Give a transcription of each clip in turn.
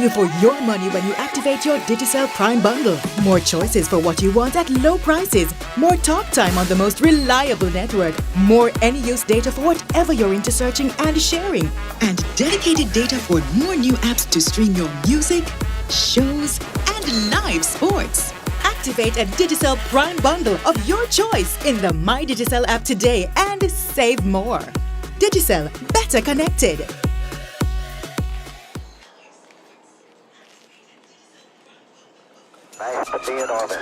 value for your money when you activate your Digicel Prime bundle. More choices for what you want at low prices. More talk time on the most reliable network. More any-use data for whatever you're into searching and sharing. And dedicated data for more new apps to stream your music, shows, and live sports. Activate a Digicel Prime bundle of your choice in the My Digicel app today and save more. Digicel, better connected. Nice to be in orbit.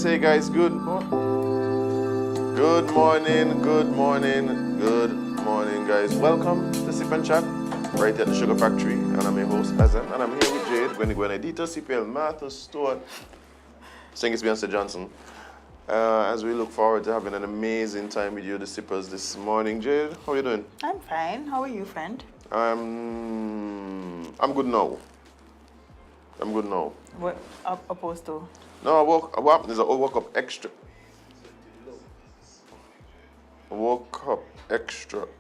Hey guys, good morning, guys. Welcome to SipNchat, right at the Sugar Factory, and I'm your host Azem, and I'm here with Jade, Gwen Edita, CPL, Martha Stewart, sing it's Beyonce Johnson. As we look forward to having an amazing time with you, the Sippers, this morning. Jade, how are you doing? I'm fine. How are you, friend? I'm good now. What opposed to? No, what happened is I woke up extra.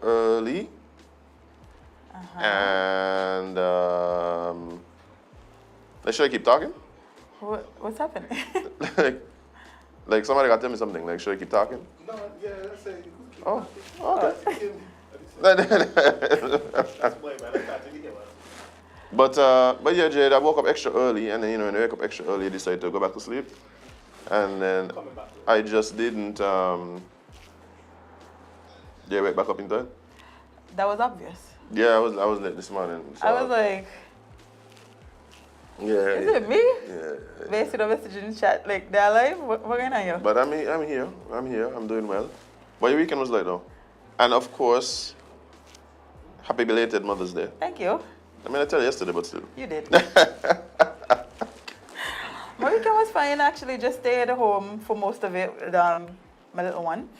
Early. And should I keep talking? What's happening? like somebody got to tell me something. Like, should I keep talking? No, yeah, let's say you could keep Okay. But yeah, Jade, I woke up extra early, and then when I wake up extra early, I decided to go back to sleep, and then I just didn't. Wake back up in time. That was obvious. Yeah, I was late this morning. So I was like, yeah. Is it me? Yeah. Based on a message in the chat, like they're alive. What going on here? But I'm here. I'm doing well. But your weekend was like though, and of course, happy belated Mother's Day. Thank you. I mean, I tell you yesterday, but still. You did. My weekend was fine. Actually, just stayed at home for most of it with my little one.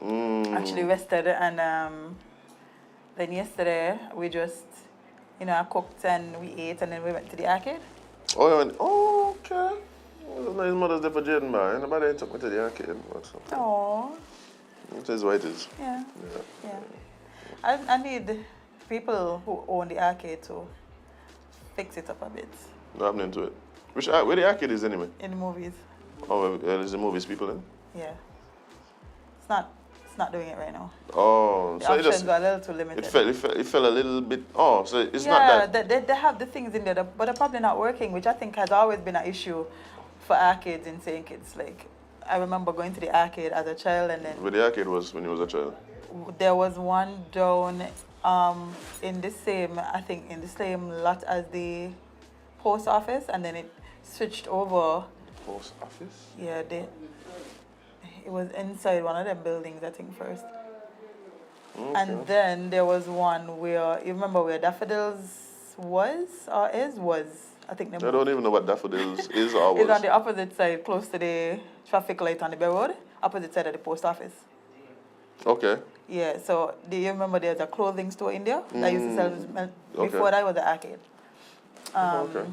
Actually rested, and then yesterday we just, I cooked and we ate, and then we went to the arcade. Oh, okay. It was a nice Mother's Day for Jaden, man. Nobody took me to the arcade. Oh. It is what it is. Yeah. I need people who own the arcade to fix it up a bit. What happening to it? Where the arcade is anyway? In the movies. Oh, there's the movies people in? Yeah. It's not doing it right now. Oh, the so options are a little too limited. It fell a little bit. Oh, so it's not that. Yeah, they have the things in there, but they're probably not working, which I think has always been an issue for arcades in St. Kitts. Like, I remember going to the arcade as a child, and then. Where the arcade was when you was a child? There was one down in the same lot as the post office, and then it switched over. Post office? Yeah, it was inside one of them buildings, I think, first. Okay. And then there was one where, you remember where Daffodils was. I think. I don't even know what Daffodils is or was. It's on the opposite side, close to the traffic light on the Bay Road, opposite side of the post office. Okay. Yeah, so do you remember there's a clothing store in there that used to sell before that was an arcade? Okay.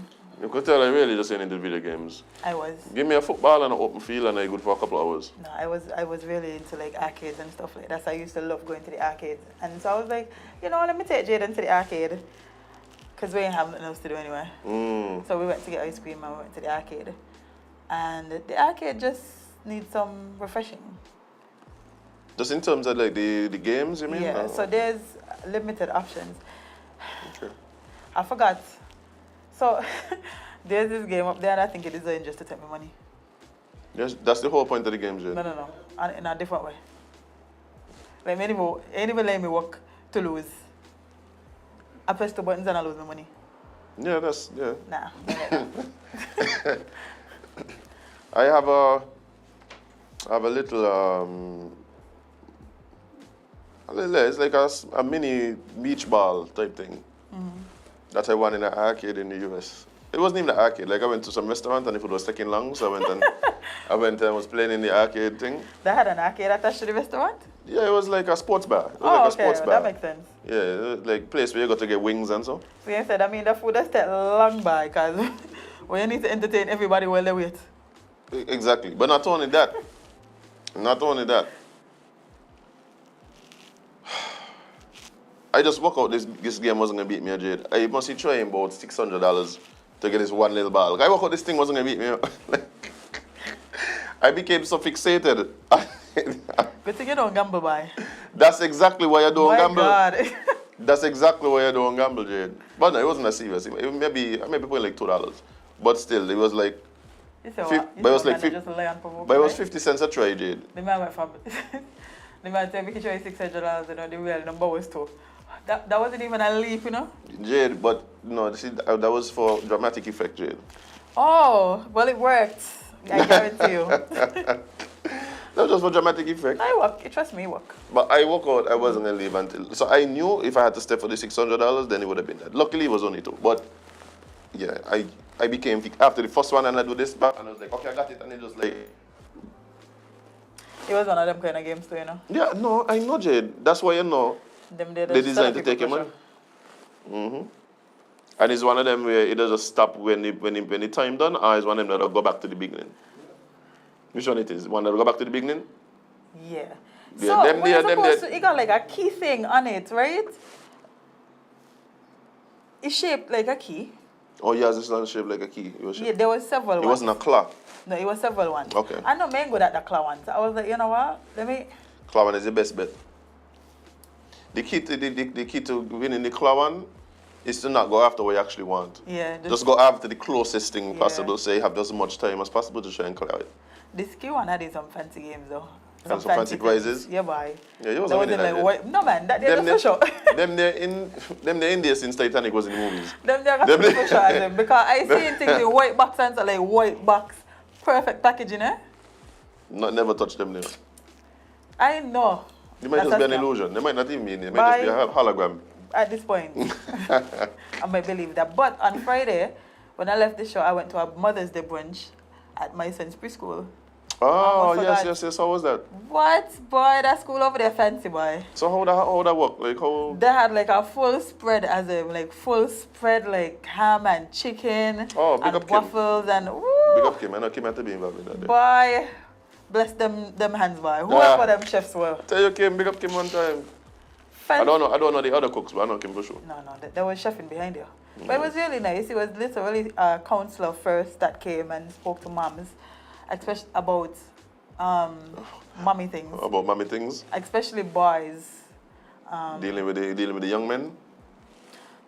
You could tell I really just ain't into video games. I was. Give me a football and an open field and I good for a couple of hours. No, I was really into like arcades and stuff like that. So I used to love going to the arcades. And so I was like, let me take Jaden to the arcade. Because we ain't have nothing else to do anyway. So we went to get ice cream and we went to the arcade. And the arcade just needs some refreshing. Just in terms of like the games, you mean? Yeah, so there's limited options. Okay. I forgot. So there's this game up there and I think it is designed just to take me money. Yes, that's the whole point of the game, Jade. No. In a different way. Like anybody let me work to lose. I press the buttons and I lose my money. Yeah, Nah. I have a little It's like a mini beach ball type thing that I won in an arcade in the US. It wasn't even an arcade. Like I went to some restaurant and the food was taking long, so I went and was playing in the arcade thing. They had an arcade attached to the restaurant? Yeah, it was like a sports bar. It was Oh, like a okay, sports bar. that makes sense. Yeah, it was like place where you got to get wings and so. So you said, I mean, the food has take long by because when you need to entertain everybody while they wait. Exactly. But not only that. Not only that. I just work out this game wasn't going to beat me, Jade. I must be trying about $600 to get this one little ball. Like, I work out this thing wasn't going to beat me. Like, I became so fixated. Good thing you don't gamble by. That's exactly why I don't gamble. God. That's exactly why I don't gamble, Jade. But no, it wasn't as serious. Maybe put like $2. But still, it was like... You say what? But it was like just lay on provoke, but it was right? 50 cents a try, Jade. The man went from... the man said, we can try $600, you know, the real number was 2. That wasn't even a leap, you know? Jade, but no, see, that was for dramatic effect, Jade. Oh, well, it worked. I guarantee you. That was just for dramatic effect. I work. Trust me, it work. But I woke out, I wasn't going to leave until... So I knew if I had to step for the $600, then it would have been that. Luckily, it was only 2. But, yeah, I became... After the first one, and I do this back, and I was like, okay, I got it. And it just like... It was one of them kind of games too, you know? Yeah, no, I know, Jade. That's why you know. They designed to take your money. And it's one of them where it doesn't stop when the time done, or it's one of them that'll go back to the beginning. Which one it is? One that'll go back to the beginning? Yeah. Yeah, So it got like a key thing on it, right? It's shaped like a key. Oh, yeah, it's not shaped like a key. Yeah, there was several ones. It wasn't a claw. No, it was several ones. Okay. I know man good at the claw ones. So I was like, you know what? Claw one is the best bet. The key to winning the claw one is to not go after what you actually want. Yeah. Just go after the closest thing possible, so you have as much time as possible to try and clear it. This key one had some fancy games though. Some fancy prizes? Yeah, boy. Yeah, you wasn't winning that. Like, no man, they're just for sure. Them they're in there since Titanic was in the movies. Them they're for sure, Azem, because I seen things in white box and so like white box, perfect packaging, eh? Never touch them there. I know. It might just be an illusion. They might not even be in there. It might just be a hologram. At this point, I might believe that. But on Friday, when I left the show, I went to a Mother's Day brunch at my son's preschool. Oh, yes. How was that? What? Boy, that school over there fancy, boy. So how that work? Like how? They had like a full spread like ham and chicken and waffles and Big up Kim. I know Kim had to be involved in that day. Boy, bless them hands, boy. Whoever them chefs were. Tell you Kim, big up Kim one time. I don't know the other cooks, but I know Kim for sure. No, there was chefing behind you. But it was really nice. It was literally a counselor first that came and spoke to moms, especially about mommy things. About mommy things? Especially boys. Dealing with the young men?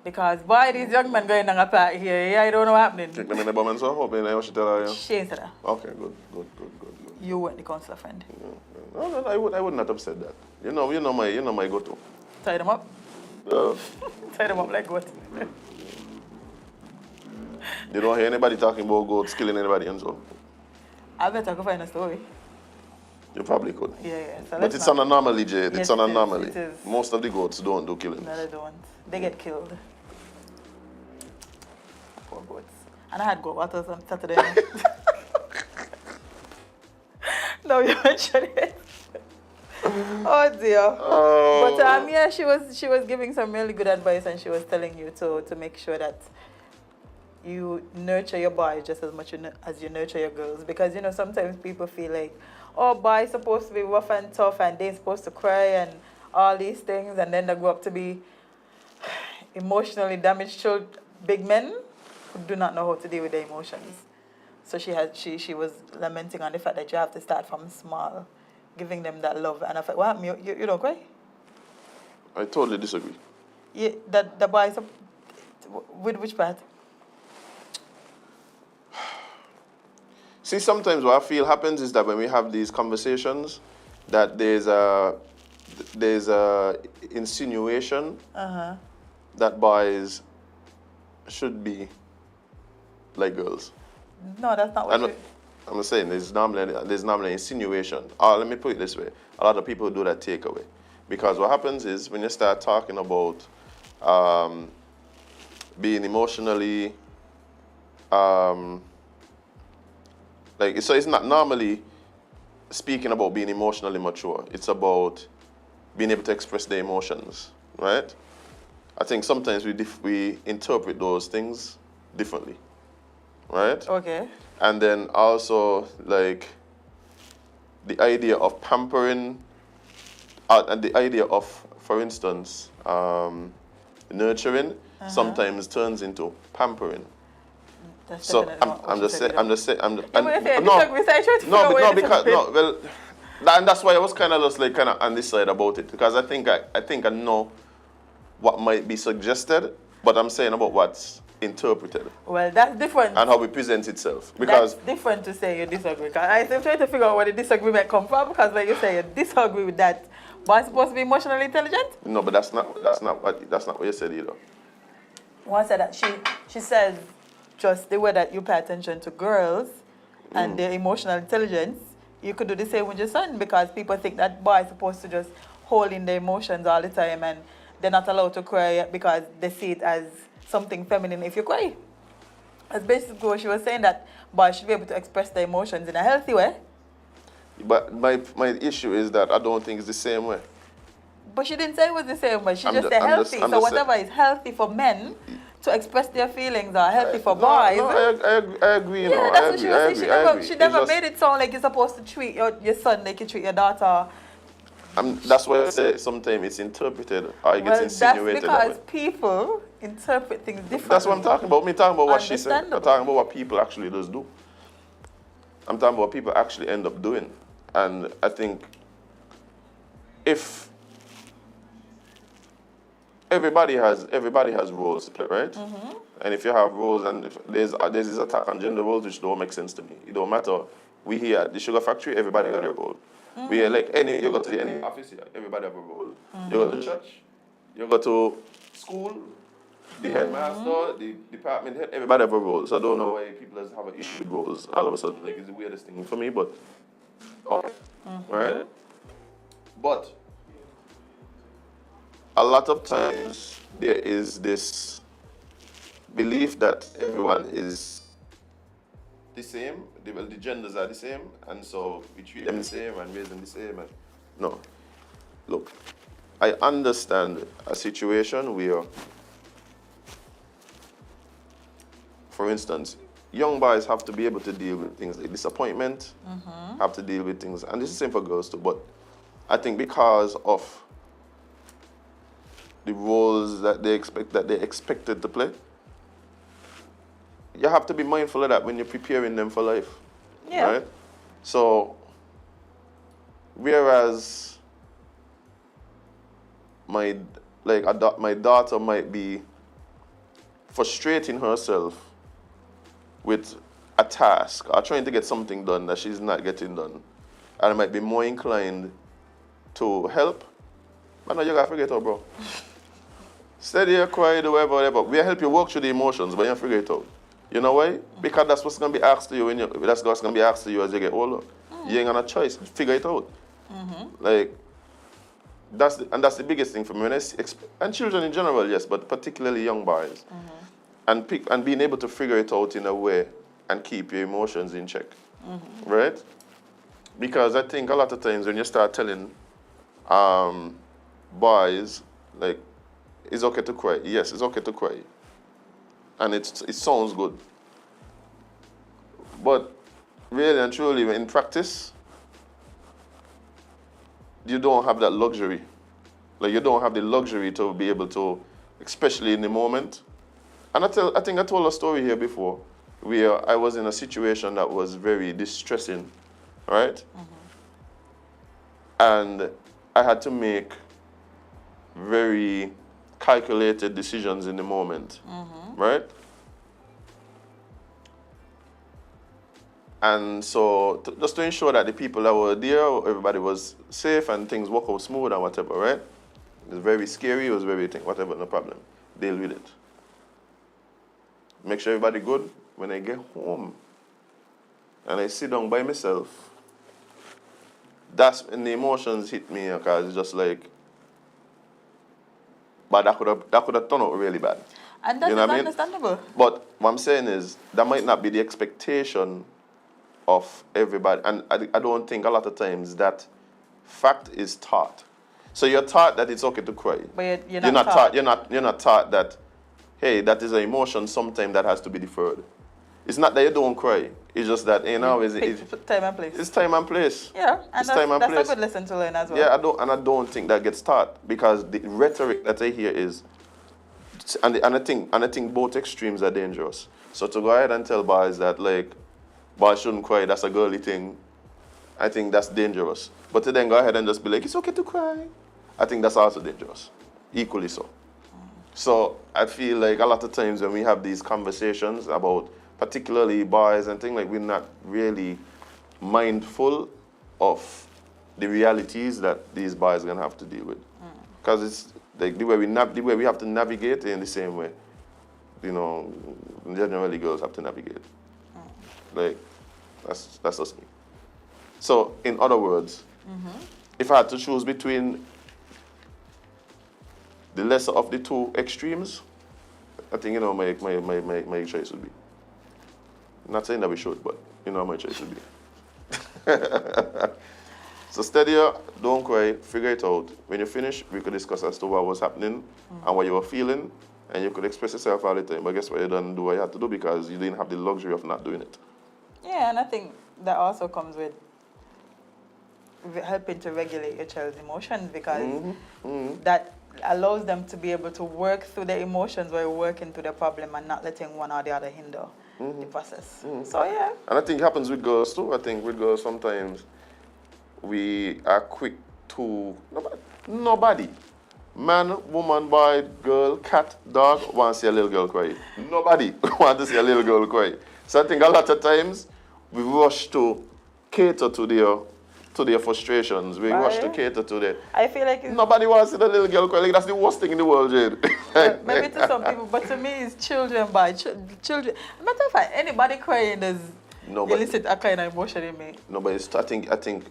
Because boy, these young men going on a party here, yeah, I don't know what's happening. Kick them in the bum and so, hoping I should tell her, yeah. She ain't said that. Okay, good. You weren't the counselor friend. Yeah. No, I would not have said that. You know my go-to. Tie them up? Tie them up like what? You don't hear anybody talking about goats killing anybody and so. I better go find a story. You probably could. Yeah. So but it's an anomaly, Jade. Yes, it's an anomaly. It is. Most of the goats don't do killing. No, they don't. They get killed. Poor goats. And I had goat waters on Saturday night. No, you mentioned it. Oh dear. Oh. But yeah, she was giving some really good advice, and she was telling you to make sure that you nurture your boys just as much as you nurture your girls, because you know sometimes people feel like, oh, boys supposed to be rough and tough and they're supposed to cry and all these things, and then they grow up to be emotionally damaged big men who do not know how to deal with their emotions. So she was lamenting on the fact that you have to start from small, giving them that love. And I thought, what happened? You don't cry? I totally disagree. Yeah, that the boys, with which part? See, sometimes what I feel happens is that when we have these conversations, that there's a insinuation that boys should be like girls. No, that's not what I'm saying there's normally insinuation. Let me put it this way. A lot of people do that takeaway. Because what happens is when you start talking about being emotionally, so it's not normally speaking about being emotionally mature. It's about being able to express the emotions, right? I think sometimes we interpret those things differently, right? Okay. And then also like the idea of pampering, and the idea of, for instance, nurturing sometimes turns into pampering. That's So definitely not what I'm she just said saying, I'm just saying, Yeah, but if you disagree, so I try to figure no, out where no, you because disagree. no, well, and that's why I was kind of just like kind of on this side about it, because I think I know what might be suggested, but I'm saying about what's interpreted Well, that's different. and how it presents itself. Because That's different to say you disagree. 'Cause I'm trying to figure out where the disagreement come from, because like you say, you disagree with that. But I'm supposed to be emotionally intelligent? no, but that's not what you said either. One said that she says just the way that you pay attention to girls and their emotional intelligence, you could do the same with your son, because people think that boy is supposed to just hold in their emotions all the time and they're not allowed to cry because they see it as something feminine if you cry. That's basically what she was saying, that boys should be able to express their emotions in a healthy way. But my issue is that I don't think it's the same way. But she didn't say it was the same way. She I'm just ju- said I'm just- healthy. I'm So just whatever is healthy for men to express their feelings are healthy for No, boys. no, I agree. You know, Yeah, I that's what she agree. was I saying. agree. I agree. She It's never just- made it sound like you're supposed to treat your son like you treat your daughter. That's why I say sometimes it's interpreted or it gets Well, insinuated that's that because way. people interpret things differently. That's what I'm talking about. Me talking about what she said. I'm Understandable. talking about what people actually does do. I'm talking about what people actually end up doing. And I think if everybody has roles to play, right? And if you have roles, and if there's this attack on gender roles, which don't make sense to me. It don't matter. We here at the sugar factory, everybody got their role. We are like you go to any office here, everybody have a role. You go to church, you go to school, the headmaster, the department head, everybody have a role. So I don't know why people have an issue with roles all of a sudden. Like, it's the weirdest thing for me, but okay. Right? But a lot of times there is this belief that everyone is the same, the genders are the same, and so we treat them the same and raise them the same. And no. Look, I understand a situation where, for instance, young boys have to be able to deal with things like disappointment, have to deal with things, and this is the same for girls too, but I think because of the roles that they're expected to play, you have to be mindful of that when you're preparing them for life. Yeah. Right? So, whereas my daughter might be frustrating herself with a task or trying to get something done that she's not getting done, and I might be more inclined to help, but no, you gotta figure it out, bro. Steady, cry, do whatever. We help you work through the emotions, but you figure it out. You know why? Because that's what's gonna be asked to you that's what's gonna be asked to you as you get older. You ain't got a choice. Figure it out. Like that's the biggest thing for me. And children in general, yes, but particularly young boys, and being able to figure it out in a way and keep your emotions in check, right? Because I think a lot of times when you start telling boys like it's okay to cry, yes, it's okay to cry. And it sounds good. But really and truly, in practice, you don't have that luxury. Like, you don't have the luxury to be able to, especially in the moment. And I think I told a story here before where I was in a situation that was very distressing, right? And I had to make very calculated decisions in the moment, right? And so, just to ensure that the people that were there, everybody was safe and things work out smooth and whatever, right? It was very scary, it was very whatever, no problem. Deal with it. Make sure everybody good. When I get home and I sit down by myself, that's when the emotions hit me, because it's just like, But that could have turned out really bad. And that You is know what I mean? understandable. But what I'm saying is that might not be the expectation of everybody. And I don't think a lot of times that fact is taught. So you're taught that it's okay to cry. But you're not taught. You're not taught that, hey, that is an emotion sometimes that has to be deferred. It's not that you don't cry. It's just that It's time and place. it's time and place. Yeah, and It's time and that's place. a good lesson to learn as well. Yeah, I don't think that gets taught because the rhetoric that I hear is, and I think both extremes are dangerous. So to go ahead and tell boys that like, boys shouldn't cry, that's a girly thing, I think that's dangerous. But to then go ahead and just be like, it's okay to cry, I think that's also dangerous, equally so. So I feel like a lot of times when we have these conversations about particularly boys and things, like we're not really mindful of the realities that these boys are gonna have to deal with. Because it's like the way we have to navigate in the same way. You know, generally girls have to navigate. Like that's just me. So in other words, if I had to choose between the lesser of the two extremes, I think my choice would be. Not saying that we should, but my choice would be. So steady, don't cry, figure it out. When you finish, we could discuss as to what was happening and what you were feeling, and you could express yourself all the time. But guess what? You didn't do what you had to do because you didn't have the luxury of not doing it. Yeah, and I think that also comes with helping to regulate your child's emotions because that allows them to be able to work through their emotions while working through the problem and not letting one or the other hinder the process. So yeah. And I think it happens with girls too. I think with girls sometimes we are quick to nobody. Man, woman, boy, girl, cat, dog wants to see a little girl cry. Nobody wants to see a little girl cry. So I think a lot of times we rush to cater to their frustrations. We rush to cater to their... I feel like nobody wants to see the little girl cry. Like, that's the worst thing in the world, Jade. Maybe to some people, but to me it's children by children. Matter of fact, anybody crying does elicit a kind of emotion in me. No, but it's, I think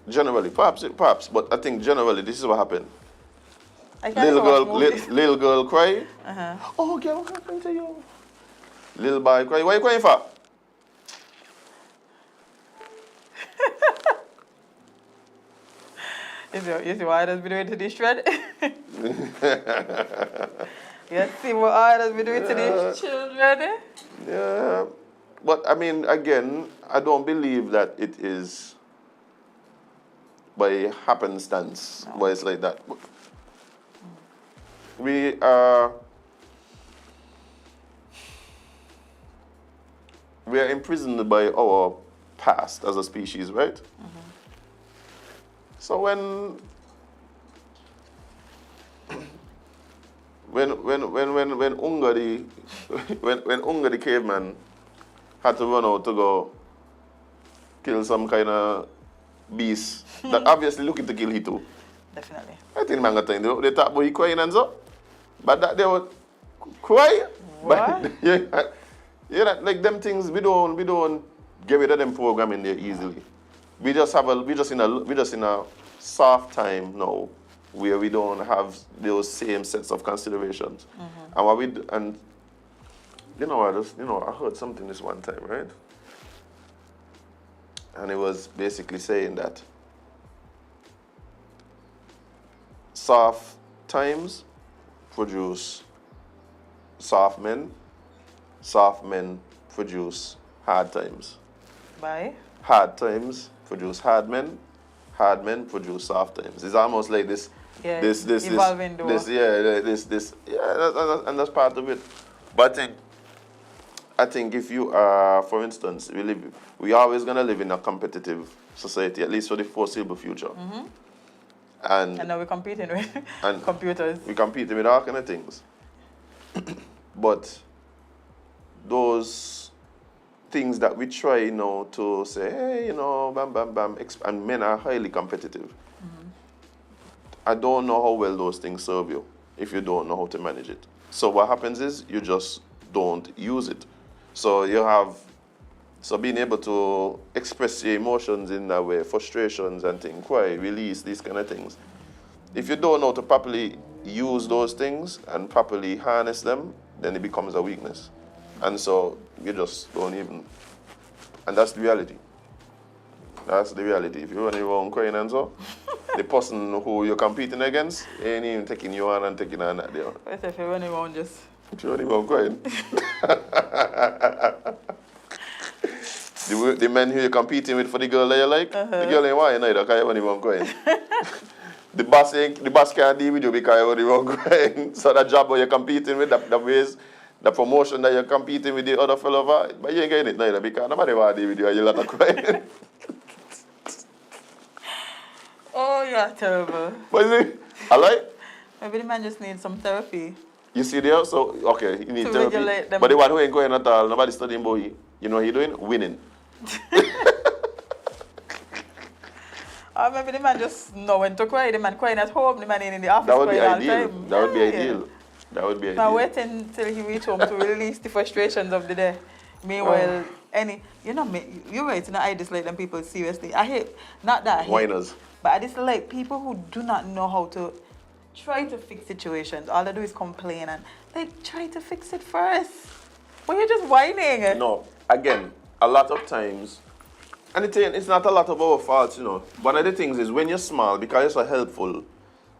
generally, perhaps, but I think generally this is what happened. Little girl cry. Oh, girl, what happened to you? Little boy cry. What are you crying for? You see what I just been doing to this shred? You see what I just been doing to these children? Yeah. But I mean, again, I don't believe that it is by happenstance why it's like that. We are imprisoned by our past as a species, right? So when Unga the caveman had to run out to go kill some kind of beast that obviously looking to kill he too. Definitely. I think man got time they talk about he crying and so, but that they would cry. What? Yeah, like them things we don't get rid of them programming there easily. We just in a soft time now where we don't have those same sets of considerations. And I heard something this one time, right? And it was basically saying that soft times produce soft men produce hard times. Bye. Hard times produce hard men produce soft times. It's almost like this evolving door. And that's part of it. But I think if you are, for instance, we always gonna live in a competitive society, at least for the foreseeable future. And now we're competing with computers. We're competing with all kind of things. But those things that we try now to say, hey, bam, bam, bam, and men are highly competitive. I don't know how well those things serve you if you don't know how to manage it. So what happens is you just don't use it. So being able to express your emotions in that way, frustrations and things, cry, release, these kind of things. If you don't know how to properly use those things and properly harness them, then it becomes a weakness. And so you just don't even, and that's the reality. That's the reality. If you're running around crying and so, the person who you're competing against ain't even taking you on and taking on that day. What if you're running around just... If you're running around crying. The men who you're competing with for the girl that you like, the girl ain't want you neither because you're running around crying. The boss can't deal with you because you're running around crying. So that job where you're competing with, the ways, the promotion that you're competing with the other fellow over, but you ain't getting it neither because nobody want to deal with you and you're not crying. Oh, you're terrible. What is it? I like? Maybe the man just needs some therapy. You see there? So, okay, you need To therapy. regulate them. But the one who ain't going at all, nobody studying about you. You know what he doing? Winning. Or maybe the man just know when to cry. The man crying at home, the man in the office That would be crying all the ideal. time. That would be Yeah. ideal. That would be Now ideal. waiting till he reach home to release the frustrations of the day. Meanwhile, you're right, I dislike them people seriously. I hate, not that I hate, Whiners. but I dislike people who do not know how to try to fix situations. All they do is complain and try to fix it first. But you're just whining. No, again, a lot of times, and it's not a lot of our faults, you know. One of the things is when you're small, because you're so helpful,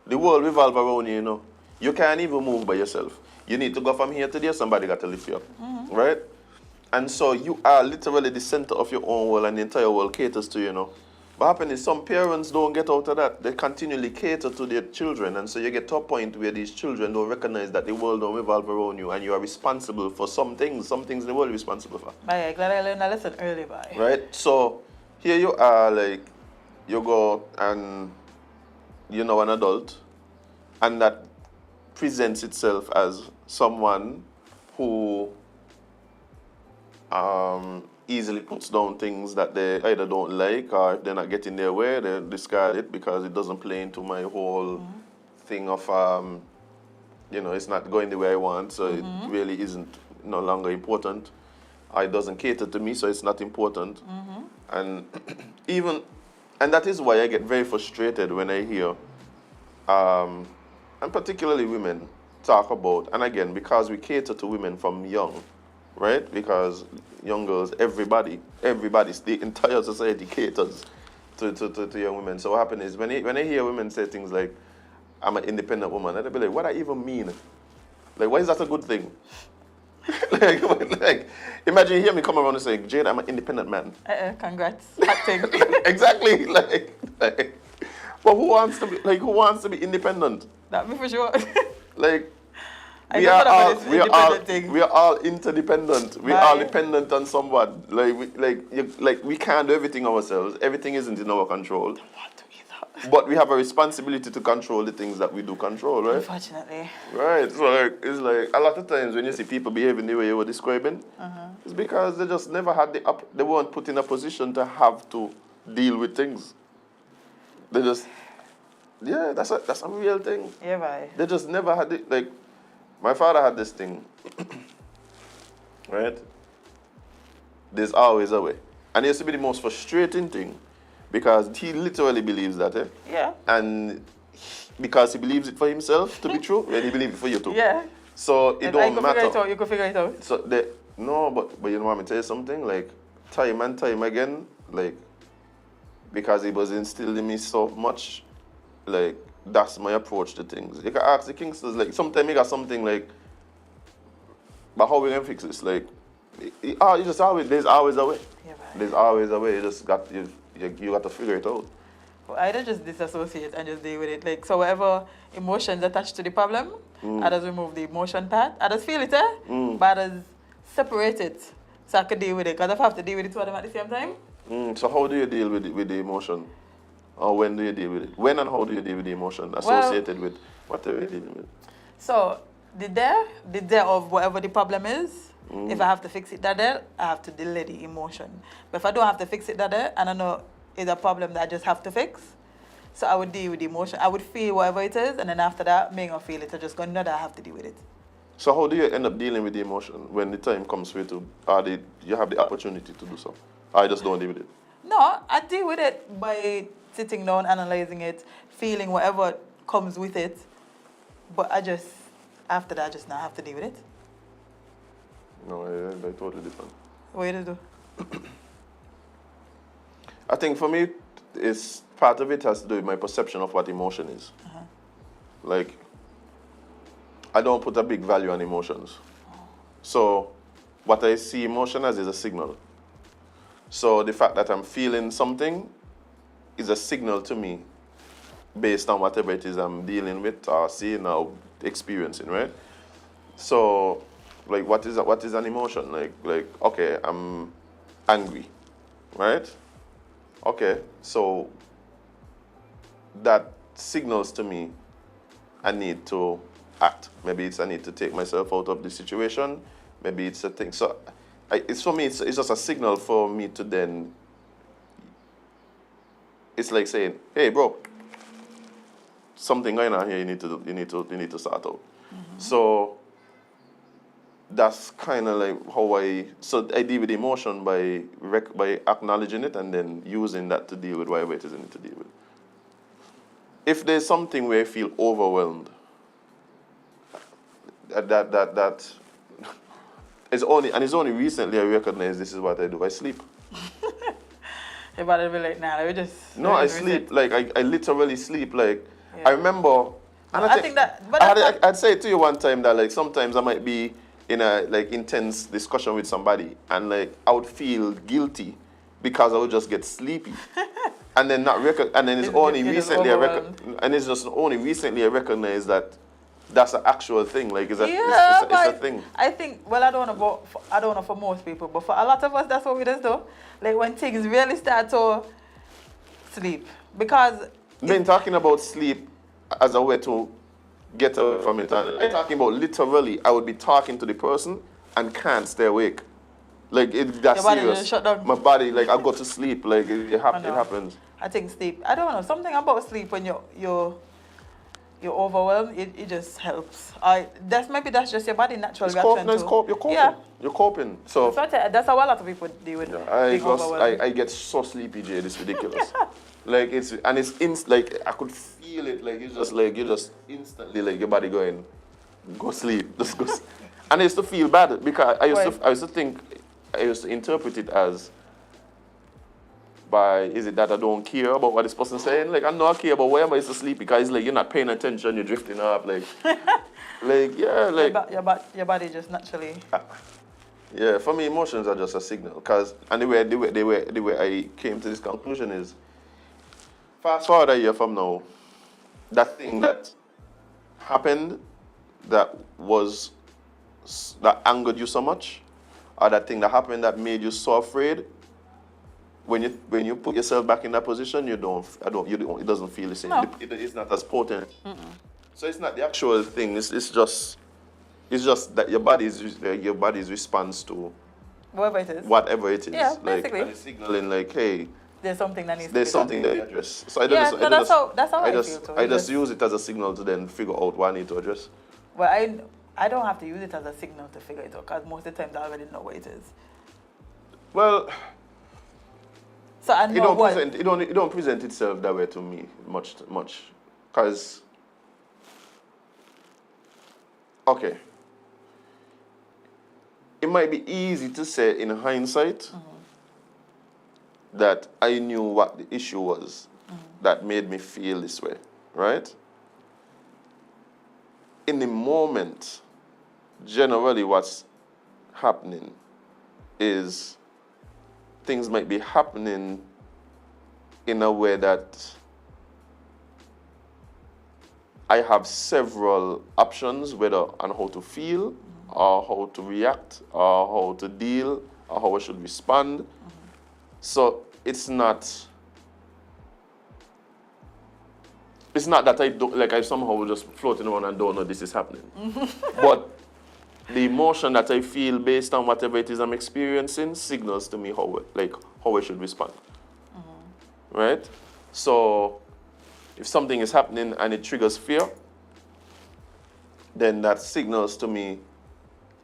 the world revolves around you, you know. You can't even move by yourself. You need to go from here to there, somebody got to lift you up, right? And so you are literally the center of your own world and the entire world caters to you, you know. What happens is some parents don't get out of that. They continually cater to their children. And so you get to a point where these children don't recognize that the world don't revolve around you and you are responsible for some things the world is responsible for. I'm glad I learned a lesson early, bye. Right? So here you are, like, you go and you know an adult and that presents itself as someone who easily puts down things that they either don't like or if they're not getting their way, they discard it because it doesn't play into my whole thing of, it's not going the way I want, so it really isn't no longer important. Or it doesn't cater to me, so it's not important. And and that is why I get very frustrated when I hear, and particularly women, talk about, and again, because we cater to women from young, right? Because young girls, everybody, the entire society caters to young women. So what happens is when I hear women say things like, I'm an independent woman, I'd be like, what do I even mean? Like, why is that a good thing? like, imagine you hear me come around and say, Jade, I'm an independent man. Congrats. Acting. Exactly. Like, but who wants to be independent? That me for sure. Like, we I are all interdependent. We are all Bye. dependent on someone. We can't do everything ourselves. Everything isn't in our control. Don't want to either. But we have a responsibility to control the things that we do control, right? Unfortunately. Right. So it's like a lot of times when you see people behaving the way you were describing, it's because they just never had they weren't put in a position to have to deal with things. They just, that's a real thing. Yeah, bye. They just never had it. Like, my father had this thing, right? There's always a way. And it used to be the most frustrating thing because he literally believes that, eh? Yeah. And because he believes it for himself to be true, and he believes it for you too. Yeah. So it don't matter. You can figure it out. So but you know what I'm tell you something? Like, time and time again, like, because it was instilled in me so much, like, that's my approach to things. You can ask the Kingsters, like, sometimes you got something like, but how we gonna fix this? Like, there's always a way. Yeah, bye. There's always a way. You just got you got to figure it out. Well, I don't just disassociate and just deal with it. Like, so whatever emotions attached to the problem, I just remove the emotion part. I just feel it, but I just separate it so I can deal with it. Because I have to deal with the two of them at the same time. So how do you deal with the emotion? Or when do you deal with it? When and how do you deal with the emotion associated with whatever you're dealing with? So the day of whatever the problem is, if I have to fix it that day, I have to delay the emotion. But if I don't have to fix it that day, and I know it's a problem that I just have to fix, so I would deal with the emotion. I would feel whatever it is, and then after that, me not feel it. I just go, no, that I have to deal with it. So how do you end up dealing with the emotion when the time comes for you to, you have the opportunity to do so? I just don't deal with it. No, I deal with it by sitting down, analyzing it, feeling whatever comes with it, But after that, I just now have to deal with it. No, I totally different. What you do? I think for me, it's part of it has to do with my perception of what emotion is. Like, I don't put a big value on emotions. So, what I see emotion as is a signal. So, the fact that I'm feeling something is a signal to me based on whatever it is I'm dealing with or seeing or experiencing, right? So, like, what is an emotion? Like, okay, I'm angry, right? Okay, so that signals to me I need to act. Maybe I need to take myself out of the situation. Maybe it's a thing. So, it's for me. It's just a signal for me to then. It's like saying, "Hey, bro, something going on here. You need to sort out." So that's kind of like how I deal with emotion by acknowledging it and then using that to deal with whatever it is I need to deal with. If there's something where I feel overwhelmed, that it's only recently I recognize this is what I do. I sleep. You're about to be like, nah, let me just. No, I sleep. Like I literally sleep. Like I remember. And I think that. But I'd say to you one time that like sometimes I might be in a like intense discussion with somebody and like I would feel guilty because I would just get sleepy. And then and then it's only recently I recognize that that's an actual thing. Like it's a thing. I think I don't know for most people, but for a lot of us that's what we just do. Like when things really start to sleep. Because been talking about sleep as a way to get away from it. I'm talking about literally I would be talking to the person and can't stay awake. Like that's your body serious. just shut down. My body, like I go to sleep. Like it happens. I think sleep. I don't know, something about sleep when you're overwhelmed. It just helps. That's just your body natural reaction. You're coping. Yeah. You're coping. So that's how a lot of people deal with being overwhelmed. I get so sleepy, Jade. It's ridiculous. Like like I could feel it. Like it's just like you just instantly like your body going, go sleep. Just go. And I used to feel bad because I used to interpret it as is it that I don't care about what this person's saying? Like I know I care about why am I used to sleep because it's like you're not paying attention, you're drifting up, like your body just naturally. Yeah, for me emotions are just a signal. And the way I came to this conclusion is fast forward a year from now, that thing that happened that angered you so much, or that thing that happened that made you so afraid. When you put yourself back in that position, it doesn't feel the same. No. It's not as potent. So it's not the actual thing. It's just that your body's response to whatever it is. Yeah, like, basically. and it's signaling like, hey, there's something that needs there's to be something done. that you address. So that's how I feel too. I just use it as a signal to then figure out what I need to address. Well, I don't have to use it as a signal to figure it out because most of the time I already know what it is. Well, so I know it don't present itself that way to me much, because okay, it might be easy to say in hindsight that I knew what the issue was that made me feel this way, right? In the moment, generally what's happening is things might be happening in a way that I have several options whether on how to feel or how to react or how to deal or how I should respond. So it's not that I don't, like I somehow just floating around and don't know this is happening. But the emotion that I feel based on whatever it is I'm experiencing signals to me how I should respond. Right? So if something is happening and it triggers fear, then that signals to me,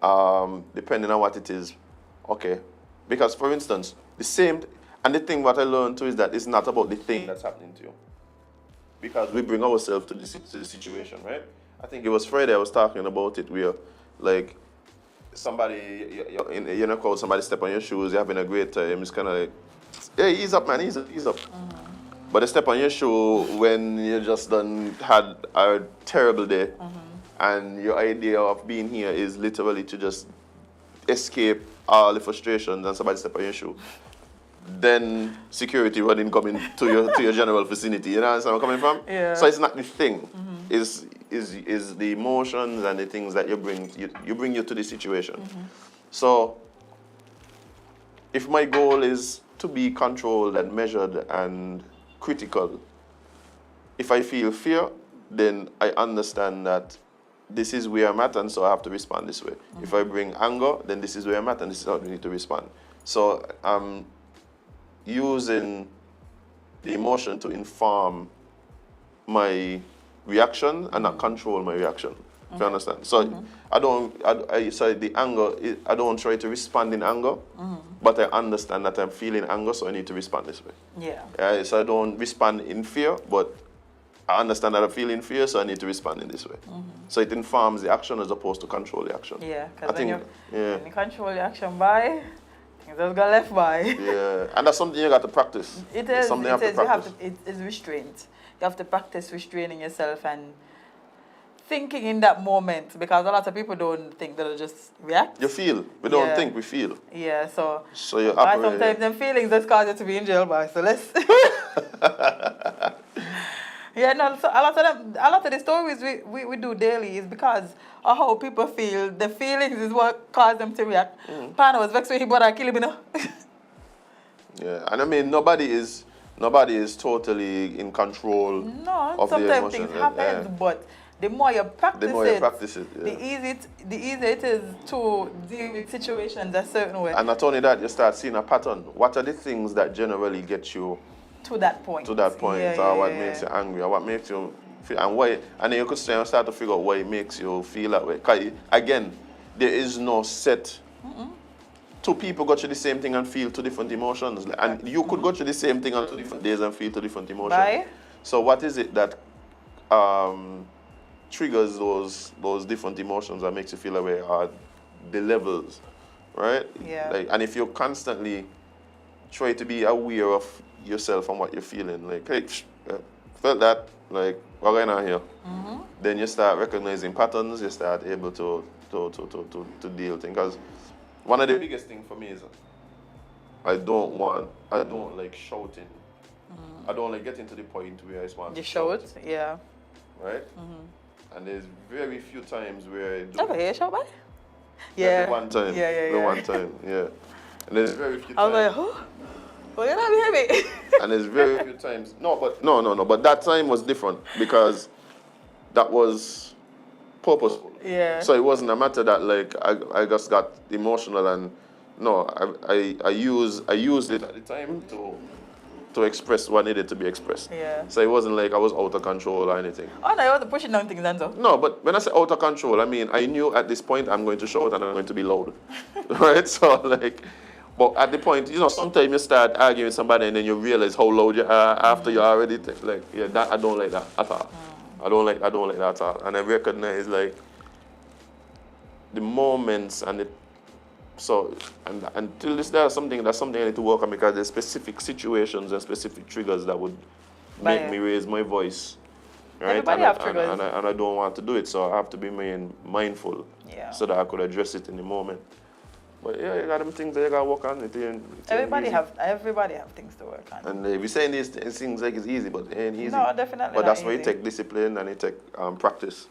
depending on what it is, okay. Because for instance, the thing what I learned too is that it's not about the thing that's happening to you. Because we bring ourselves to the situation, right? I think it was Friday I was talking about it where, like, somebody, you're in a crowd, somebody step on your shoes, you're having a great time, it's kind of like, hey, ease up, man, ease up, ease up. But they step on your shoe when you just done had a terrible day, and your idea of being here is literally to just escape all the frustrations and somebody step on your shoe. Then security running coming to your general vicinity. You know where I'm coming from? Yeah. So it's not the thing. Is the emotions and the things that you bring you to the situation. So if my goal is to be controlled and measured and critical, if I feel fear, then I understand that this is where I'm at, and so I have to respond this way. If I bring anger, then this is where I'm at, and this is how I need to respond. So I'm using the emotion to inform my reaction and not control my reaction. If you understand? So so the anger, I don't try to respond in anger, but I understand that I'm feeling anger, so I need to respond this way. Yeah. So I don't respond in fear, but I understand that I'm feeling fear, so I need to respond in this way. So it informs the action as opposed to control the action. Yeah, I because think, when you control the action by, things just got left by. Yeah, and that's something you got to practice. It It's is. something It is. you have to practice. it is restraint. You have to practice restraining yourself and thinking in that moment, because a lot of people don't think, they'll just react. You feel. We don't Yeah. think, we feel. Yeah, so You but operate. sometimes them feelings just cause you to be in jail, boy. So let's. Yeah, no. So a lot of the stories we do daily is because of how people feel. The feelings is what cause them to react. Pana was vexed with him, but I kill him, you know. Yeah, and I mean nobody is totally in control No, of the sometimes emotion. things happen, but the more you practice it, yeah. the easier it is to deal with situations a certain way. And not only that, you start seeing a pattern. What are the things that generally get you To that point. or what makes you angry, or what makes you feel, and why? And then you could start to figure out why it makes you feel that way. 'Cause again, there is no set. Two people go through the same thing and feel two different emotions, and you could go through the same thing on 2 different days and feel 2 different emotions. Bye. So what is it that triggers those different emotions that makes you feel that way are the levels, right? Yeah. Like, and if you constantly try to be aware of yourself and what you're feeling, like, hey, felt that, like, what's going on here? Then you start recognizing patterns. You start able to deal with things. Because one of the biggest things for me is I don't like shouting. I don't like getting to the point where I just want You to shout, shout. yeah. Right? And there's very few times where I do. Okay, you shout, bye. Like Yeah. the one time. Yeah. The one time, yeah. And there's very few I was times. like, oh, well, you're not heavy. And there's very few times. No. But that time was different because that was purposeful. Yeah. So it wasn't a matter that like I just got emotional and no, I used it at the time to express what needed to be expressed. Yeah. So it wasn't like I was out of control or anything. Oh, no, you wasn't pushing down things, Anzo. No, but when I say out of control, I mean I knew at this point I'm going to shout and I'm going to be loud. Right? So like, but at the point, sometimes you start arguing with somebody and then you realize how loud you are after you already that I don't like that at all. I don't like that at all. And I recognize like the moments and until this day that's something I need to work on because there's specific situations and specific triggers that would make me raise my voice. Right? Everybody have triggers. And I don't want to do it, so I have to be mindful so that I could address it in the moment. But yeah, you got them things that you gotta work on. Everybody have things to work on. And we're saying these things like it's easy, but it ain't easy. No, definitely. But that's why it take discipline and it take practice.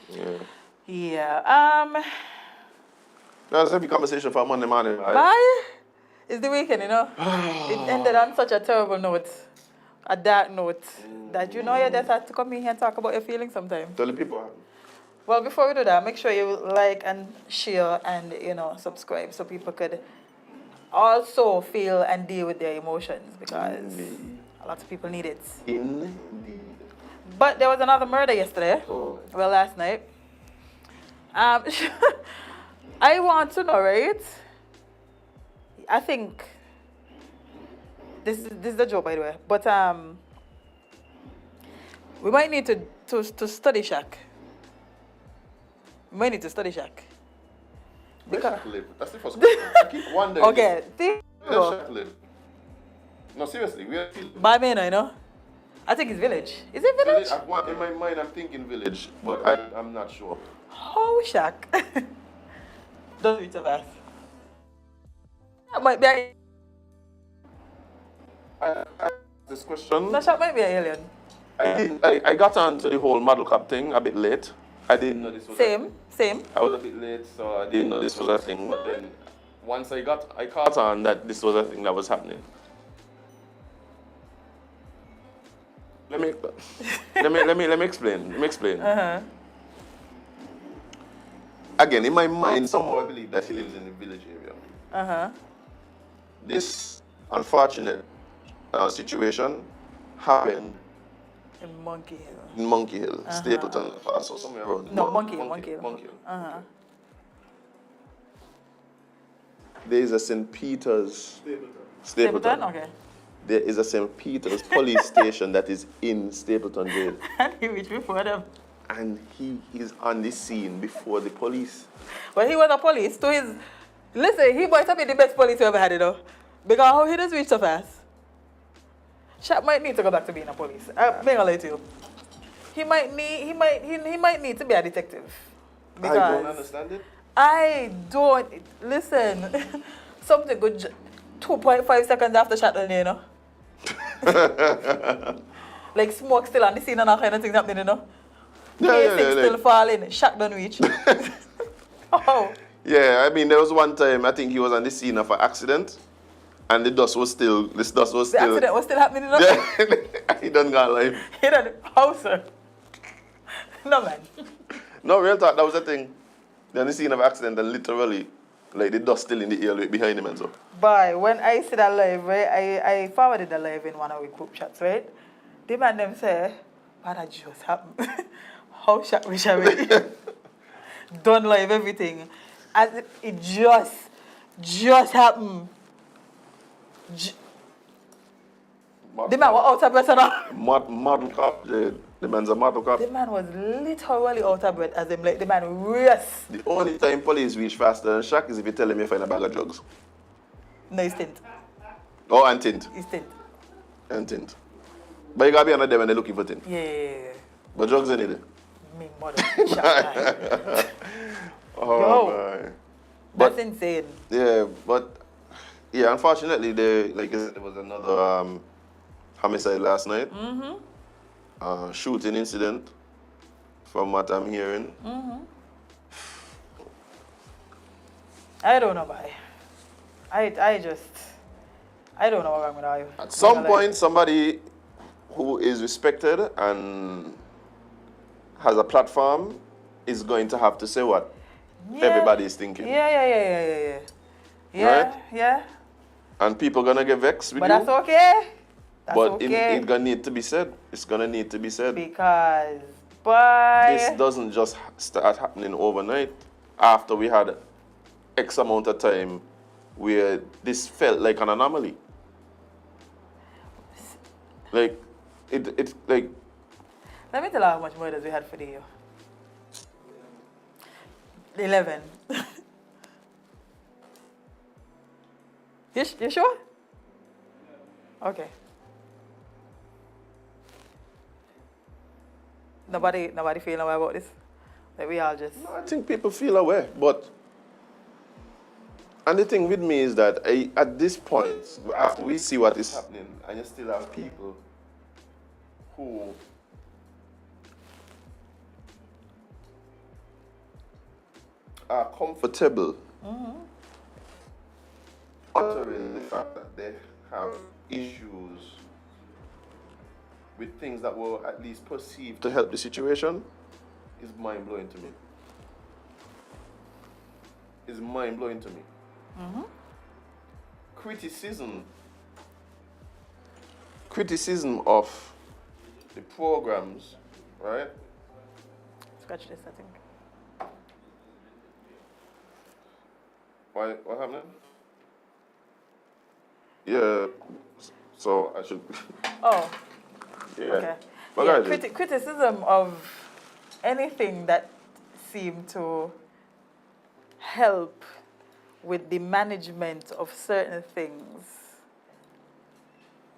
Yeah. Yeah. That's every conversation for Monday morning. Right? Bye. It's the weekend, It ended on such a terrible note, a dark note, that you just have to come in here and talk about your feelings sometime. Tell the people. Well, before we do that, make sure you like and share and, subscribe so people could also feel and deal with their emotions because a lot of people need it. Indeed. But there was another murder yesterday. Oh. Well, last night. I want to know, right? I think this is a joke, by the way. But we might need to study Shaq We need to study Shack. Where Shaq live? That's the first question. I keep wondering. Okay, see? Where does Shaq live? No, seriously, where is he? By me, you know? I think it's village. Is it village? In my mind, I'm thinking village, but I'm not sure. Oh, Shack. Don't reach a pass. That might be a... I this question. No, Shack might be an alien. I got onto the whole model cup thing a bit late. I didn't know this was Same. I was a bit late, so I didn't know this was a thing. But then, once I caught on that this was a thing that was happening. Let me explain. Again, in my mind, somehow I believe that he lives in the village area. This unfortunate situation happened In Monkey Hill. in Monkey Hill, Stapleton, so somewhere around. No, Monkey Hill. Monkey Hill. There is a St. Peter's. Stapleton? Okay. There is a St. Peter's police station that is in Stapleton Jail. And he reached before them. And he is on the scene before the police. But he was a police to his... Listen, he might have been the best police we ever had, you know. Because how he just reached so fast. Shaq might need to go back to being a police. I'm being a lie to you. He might need to be a detective. Because I don't understand it. I don't... Listen. Something good... 2.5 seconds after shot on you know. Like smoke still on the scene and all kind of things happening, you know. Casing still falling, shot don't reach. Oh. Yeah, I mean there was one time I think he was on the scene of an accident and the accident was still The accident was still happening, you know? Yeah, he done got life. He done how sir? No man. No, real talk, that was the thing. They're on the scene of accident and literally like the dust still in the air behind him and so. But when I see that live, right, I forwarded the live in one of our group chats, right? The man them say, what that just happened? How shot we shall we? Done live everything. As it just happened. The man was out of breath now. Model cop, the man's a model cop. The man was literally out of breath as him like the man raced. The only time police reach faster than Shaq is if you tell him you find a bag of drugs. No, he's tint. Oh, and tint. He's tint. And tint. But you gotta be another when they're looking for tint. Yeah. But drugs in it. Me mother. Shaq. Oh, man. That's insane. Yeah, but yeah, unfortunately, like I said, there was another homicide last night. Shooting incident, from what I'm hearing. I don't know, boy. I don't know what I'm gonna do. At some point, somebody who is respected and has a platform is going to have to say what everybody is thinking. Yeah. Right? Yeah. And people gonna get vexed with But you. that's okay. But it's gonna need to be said. It's gonna need to be said. Because, boy. This doesn't just start happening overnight. After we had X amount of time where this felt like an anomaly. Like, it like... Let me tell you how much murders we had for the year. 11. You sure? Okay. Nobody feeling aware about this? Like we all just... No, I think people feel aware, but... And the thing with me is that at this point, after we see what is happening, and you still have people who are comfortable uttering the fact that they have issues with things that were at least perceived to help the situation is mind-blowing to me. Is mind-blowing to me. Criticism of the programs, right? Scratch this, I think. What happened? Yeah, so I should... Oh. Yeah. Okay. But Yeah, guys, criticism of anything that seem to help with the management of certain things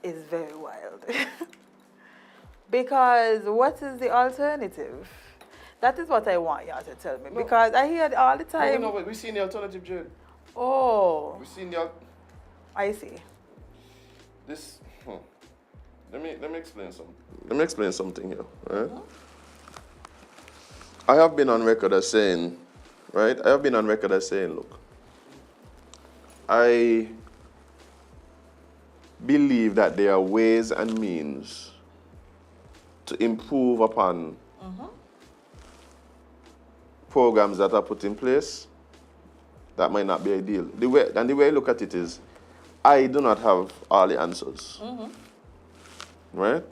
is very wild. Because what is the alternative? That is what I want y'all to tell me. No. Because I hear it all the time. No, but we've seen the alternative, Jade. Oh, We've seen the I see. this. Let me explain something. Let me explain something here. Right? I have been on record as saying, right? I have been on record as saying, look, I believe that there are ways and means to improve upon programs that are put in place that might not be ideal. The way I look at it is, I do not have all the answers. Right?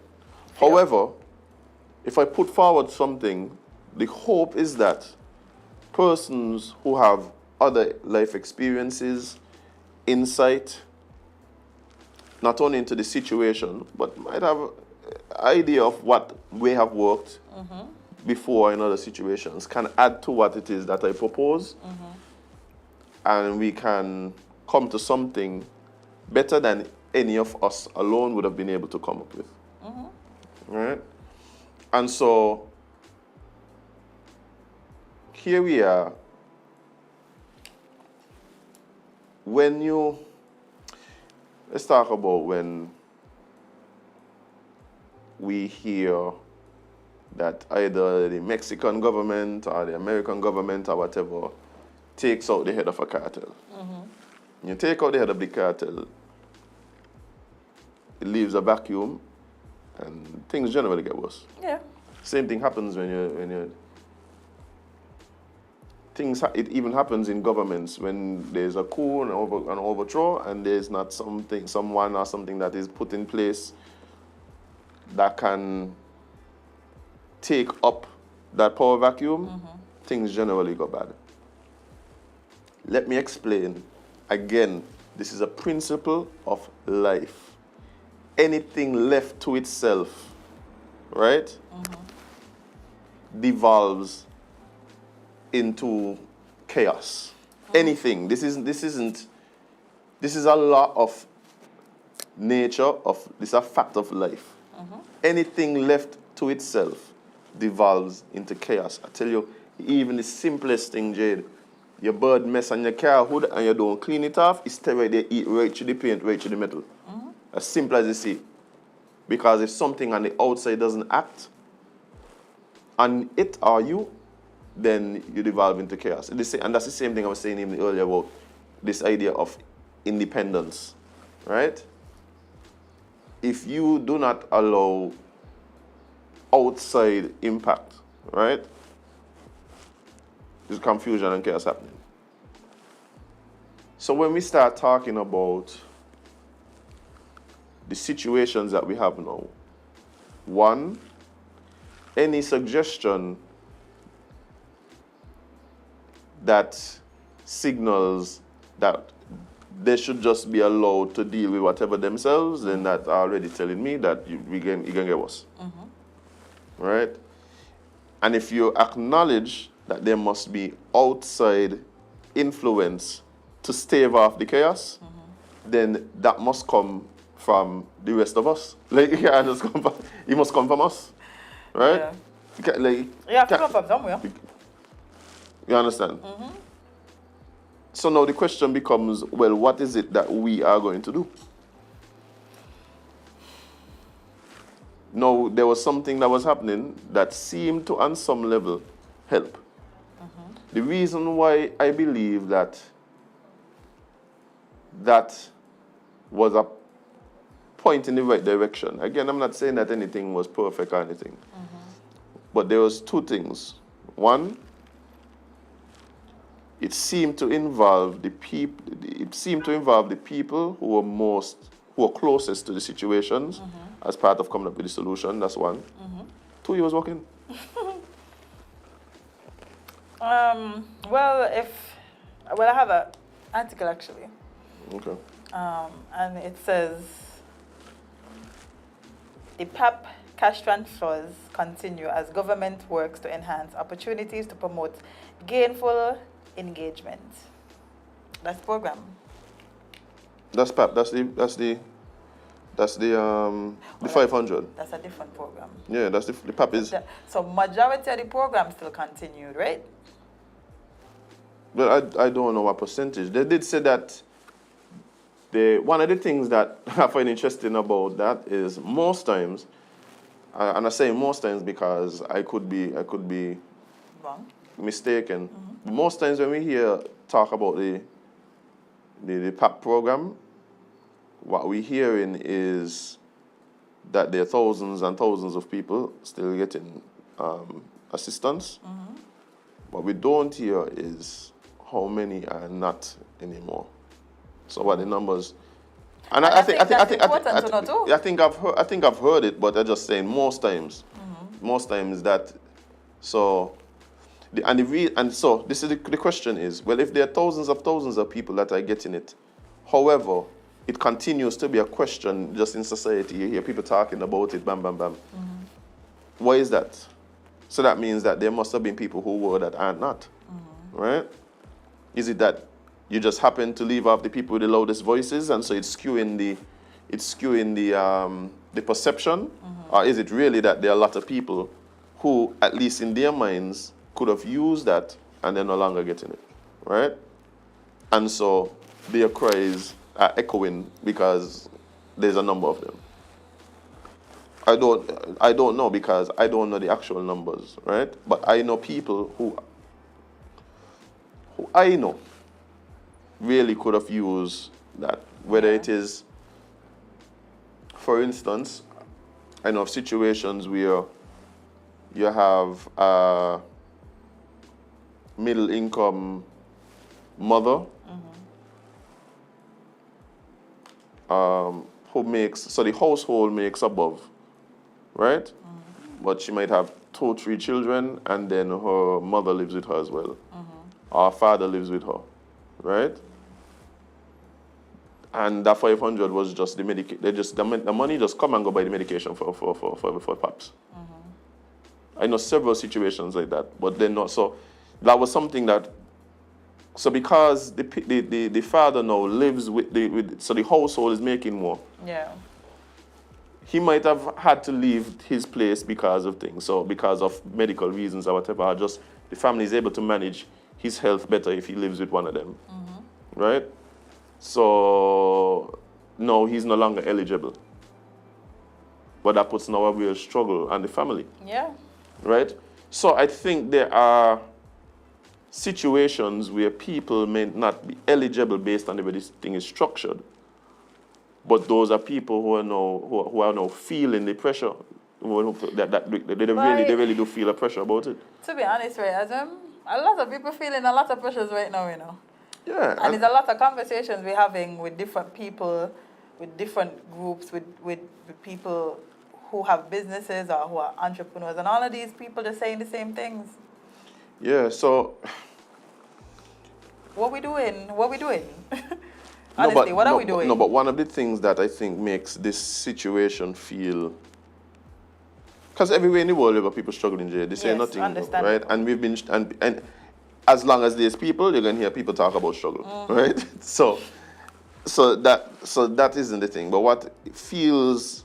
However, if I put forward something, the hope is that persons who have other life experiences, insight, not only into the situation, but might have an idea of what may have worked before in other situations, can add to what it is that I propose, and we can come to something better than any of us alone would have been able to come up with. Right? And so, here we are. Let's talk about when we hear that either the Mexican government or the American government or whatever takes out the head of a cartel. You take out the head of the cartel, it leaves a vacuum, and things generally get worse. Yeah. Same thing happens when you it even happens in governments when there's a coup and an overthrow, and there's not someone or something that is put in place that can take up that power vacuum. Things generally go bad. Let me explain again. This is a principle of life. Anything left to itself, right, devolves into chaos. Anything. This is a law of nature. This is a fact of life. Anything left to itself devolves into chaos. I tell you, even the simplest thing, Jade. Your bird mess on your car hood and you don't clean it off, it's still right there, eat right to the paint, right to the metal. As simple as you see. Because if something on the outside doesn't act on it or you, then you devolve into chaos. And that's the same thing I was saying even earlier about this idea of independence, right? If you do not allow outside impact, right, there's confusion and chaos happening. So when we start talking about the situations that we have now, one, any suggestion that signals that they should just be allowed to deal with whatever themselves, then that are already telling me that you can get worse. Right? And if you acknowledge that there must be outside influence to stave off the chaos, then that must come from the rest of us. Like, it must come from us. Right? Yeah. You have to come from somewhere. You understand? So now the question becomes, well, what is it that we are going to do? Now, there was something that was happening that seemed to, on some level, help. The reason why I believe that was a point in the right direction. Again, I'm not saying that anything was perfect or anything. But there was two things. One, it seemed to involve the people. It seemed to involve the people who were closest to the situations as part of coming up with the solution. That's one. Two, he was working. Well, I have an article actually. Okay. And it says the PAP cash transfers continue as government works to enhance opportunities to promote gainful engagement. That's the program. That's PAP. That's the 500. That's a different program. Yeah, that's the PAP is. So majority of the program still continued, right? But I don't know what percentage. They did say that one of the things that I find interesting about that is most times, and I say most times because I could be Wrong. mistaken. Most times when we hear talk about the PAP program, what we're hearing is that there are thousands and thousands of people still getting assistance. What we don't hear is how many are not anymore. So what the numbers? And I think I've heard it, but I'm just saying most times that. So so this is the question is, well, if there are thousands of people that are getting it, however, it continues to be a question just in society. You hear people talking about it, bam, bam, bam. Why is that? So that means that there must have been people who were that aren't not, right? Is it that you just happen to leave off the people with the loudest voices, and so it's skewing the perception, or is it really that there are a lot of people who, at least in their minds, could have used that and they're no longer getting it, right? And so their cries are echoing because there's a number of them. I don't know because I don't know the actual numbers, right? But I know people who I know really could have used that. Whether it is, for instance, I know of situations where you have a middle income mother who makes, so the household makes above, right? But she might have 2 or 3 children, and then her mother lives with her as well. Or her father lives with her, right? And that 500 was just the the money just come and go by the medication for PAPs. I know several situations like that, but then not so. That was something that. So because the father now lives so the household is making more. Yeah. He might have had to leave his place because of things, so because of medical reasons or whatever. Or just the family is able to manage his health better if he lives with one of them, right? So no, he's no longer eligible. But that puts now a real struggle on the family. Yeah. Right? So I think there are situations where people may not be eligible based on the way this thing is structured. But those are people who are now feeling the pressure. They really do feel a pressure about it. To be honest, right, Azem, a lot of people feeling a lot of pressures right now, you know. Yeah. And it's a lot of conversations we're having with different people, with different groups, with people who have businesses or who are entrepreneurs, and all of these people are saying the same things. Yeah, so... What we doing? Honestly, what are we doing? No, but one of the things that I think makes this situation feel... Because everywhere in the world, you've got people struggling, Jade. They say nothing, right? And we've been... And as long as there's people, you're going to hear people talk about struggle, right? So that isn't the thing. But what feels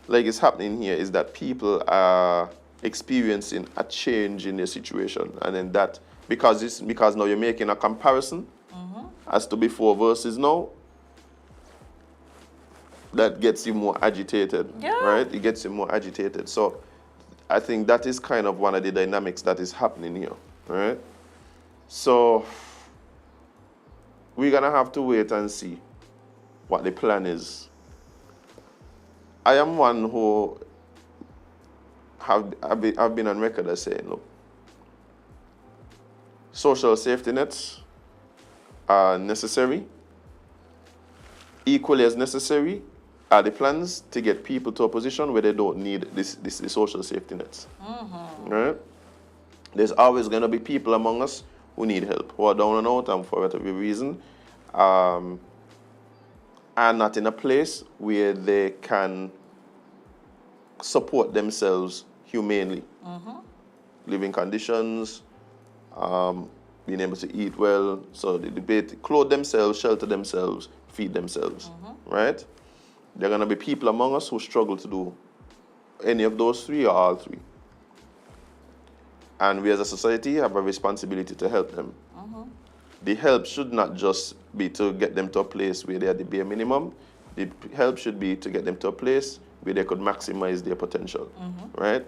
like is happening here is that people are experiencing a change in their situation, and then that because now you're making a comparison as to before versus now, that gets you more agitated, right? It gets you more agitated. So I think that is kind of one of the dynamics that is happening here, right? So we're gonna have to wait and see what the plan is. I am one who I've been on record as saying, look, social safety nets are necessary. Equally as necessary are the plans to get people to a position where they don't need the social safety nets. Right? There's always going to be people among us who need help, who are down and out, and for whatever reason, are not in a place where they can support themselves humanely. Living conditions, being able to eat well. So the debate, clothe themselves, shelter themselves, feed themselves, right? There are going to be people among us who struggle to do any of those three or all three. And we as a society have a responsibility to help them. The help should not just be to get them to a place where they are the bare minimum. The help should be to get them to a place where they could maximize their potential, right?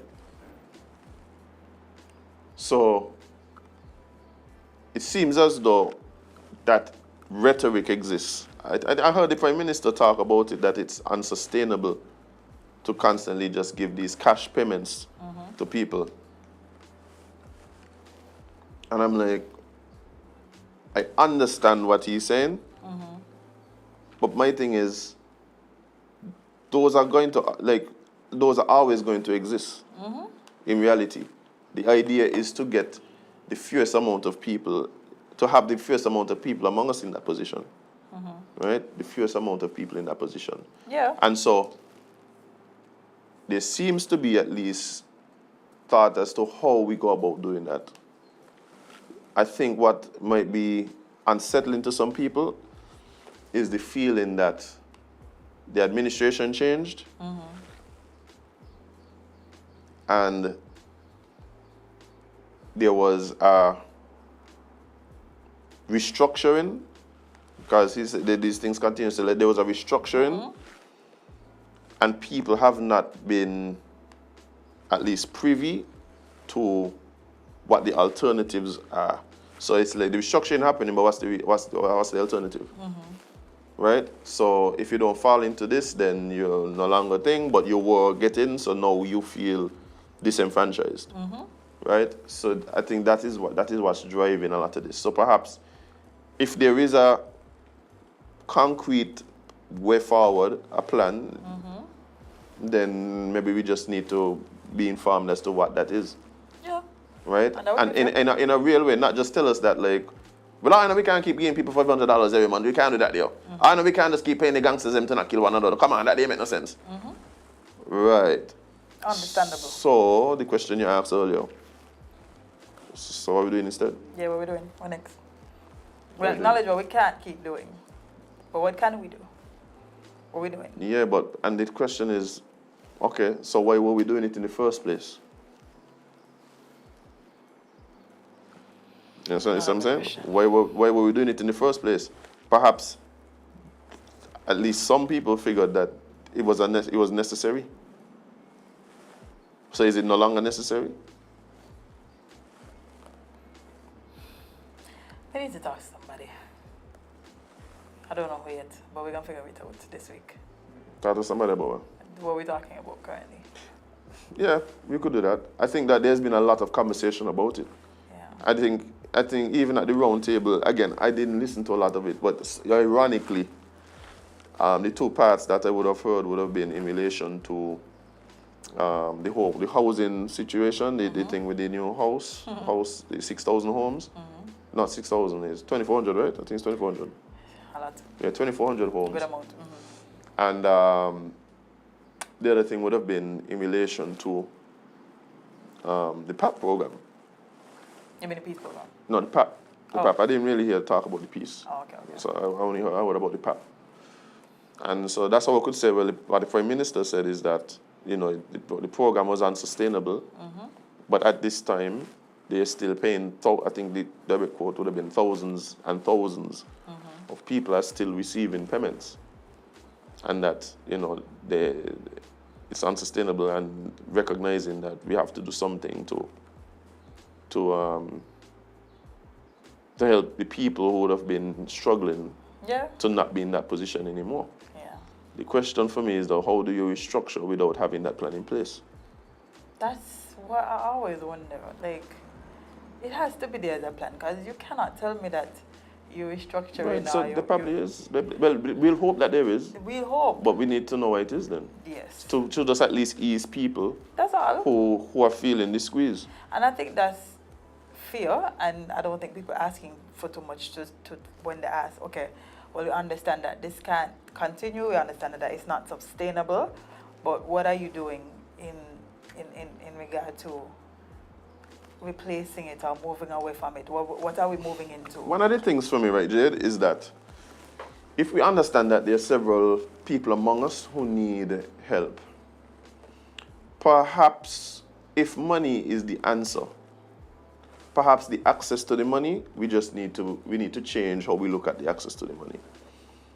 So it seems as though that rhetoric exists. I heard the Prime Minister talk about it, that it's unsustainable to constantly just give these cash payments to people. And I'm like, I understand what he's saying, but my thing is, those are always going to exist in reality. The idea is to get the fewest amount of people, to have the fewest amount of people among us in that position, right? The fewest amount of people in that position. Yeah. And so there seems to be at least thought as to how we go about doing that. I think what might be unsettling to some people is the feeling that the administration changed and there was a restructuring, because he said that these things continue to, there was a restructuring and people have not been at least privy to what the alternatives are. So it's like the restructuring happening, but what's the alternative? Right? So if you don't fall into this, then you're no longer a thing, but you were getting, so now you feel disenfranchised. Right? So I think that is what's driving a lot of this. So perhaps if there is a concrete way forward, a plan, then maybe we just need to be informed as to what that is. Yeah. Right? And in a real way, not just tell us that, like, well, I know we can't keep giving people $500 every month. We can't do that, yo. I know we can't just keep paying the gangsters them to not kill one another. Come on, that didn't make no sense. Right. Understandable. So, the question you asked earlier. So, what are we doing instead? Yeah, what are we doing? What next? We acknowledge what we can't keep doing. But what can we do? What are we doing? Yeah, and the question is, okay, so why were we doing it in the first place? You know what I'm saying? Why were we doing it in the first place? Perhaps at least some people figured that it was necessary. So is it no longer necessary? We need to talk to somebody. I don't know who yet, but we're going to figure it out this week. Talk to somebody about what we're talking about currently. Yeah, we could do that. I think that there's been a lot of conversation about it. Yeah. I think even at the round table, again, I didn't listen to a lot of it, but ironically, the two parts that I would have heard would have been in relation to the housing situation, the thing with the new house, the 6,000 homes. Not 6,000, it's 2,400, right? I think it's 2,400. A lot. Yeah, 2,400 homes. Good amount. And the other thing would have been in relation to the PAP program. You mean the peace program? No, the PAP. The PAP. I didn't really hear talk about the peace. Oh, okay. So I only heard about the PAP. And so that's how I could say, well, what the Prime Minister said is that, you know, the program was unsustainable. But at this time, they're still paying, I think the direct quote would have been thousands and thousands of people are still receiving payments. And that, you know, it's unsustainable, and recognizing that we have to do something to help the people who would have been struggling to not be in that position anymore. Yeah. The question for me is, though, how do you restructure without having that plan in place? That's what I always wonder. Like, it has to be there as a plan, because you cannot tell me that you're restructuring. Right, so there probably is. Well, we'll hope that there is. We'll hope. But we need to know what it is then. Yes. To just at least ease people. That's all. Who are feeling the squeeze. And I think that's fear, and I don't think people are asking for too much to when they ask, okay, well, we understand that this can't continue, we understand that it's not sustainable, but what are you doing in regard to replacing it or moving away from it? What are we moving into? One of the things for me, right, Jade, is that if we understand that there are several people among us who need help, perhaps if money is the answer, perhaps the access to the money, we need to change how we look at the access to the money.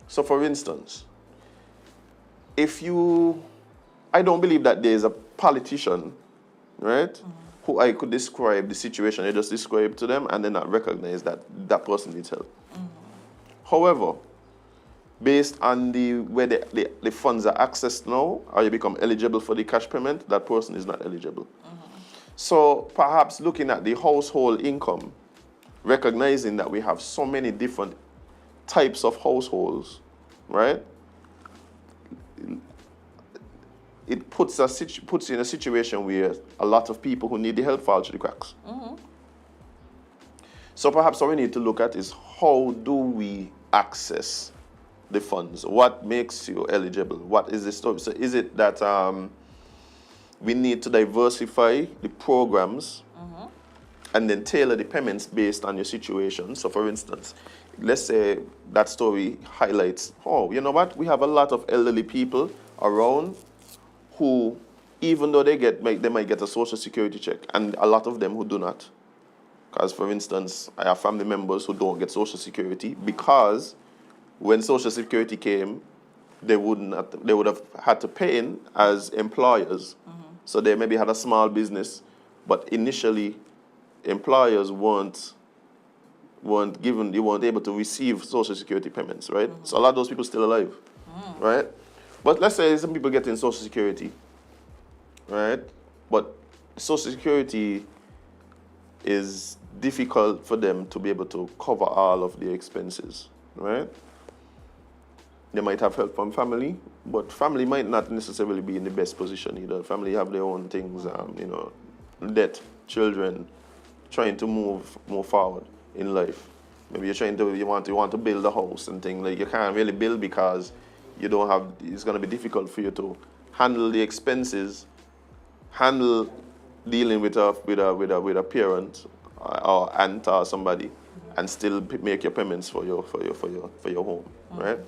So for instance, I don't believe that there is a politician, right, who I could describe the situation I just described to them and then not recognize that that person needs help. However, based on where the funds are accessed now, or you become eligible for the cash payment, that person is not eligible. So perhaps looking at the household income, recognizing that we have so many different types of households, right? It puts you in a situation where a lot of people who need the help fall through the cracks. So perhaps what we need to look at is how do we access the funds? What makes you eligible? What is the story? So is it that we need to diversify the programs and then tailor the payments based on your situation? So for instance, let's say that story highlights, oh, you know what? We have a lot of elderly people around who, even though they might get a social security check, and a lot of them who do not. Because for instance, I have family members who don't get social security because when social security came, they would have had to pay in as employers. So they maybe had a small business, but initially employers weren't able to receive social security payments, right? So a lot of those people still alive, right? But let's say some people get in social security, right? But social security is difficult for them to be able to cover all of their expenses, right? They might have help from family, but family might not necessarily be in the best position either. Family have their own things, debt, children, trying to move forward in life. Maybe you want to build a house and things like you can't really build because you don't have. It's going to be difficult for you to handle the expenses, handle dealing with a parent or aunt or somebody, and still make your payments for your home, right?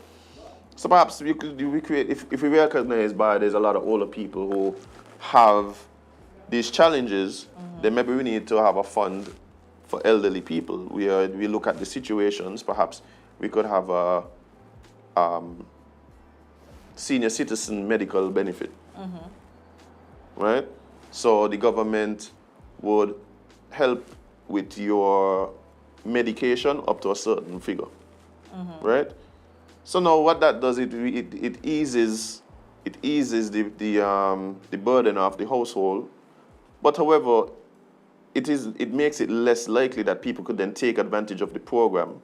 So perhaps we create, if we recognize there's a lot of older people who have these challenges, then maybe we need to have a fund for elderly people. We look at the situations. Perhaps we could have a senior citizen medical benefit, right? So the government would help with your medication up to a certain figure, right? So now what that does, it eases the burden of the household, but however, it makes it less likely that people could then take advantage of the program,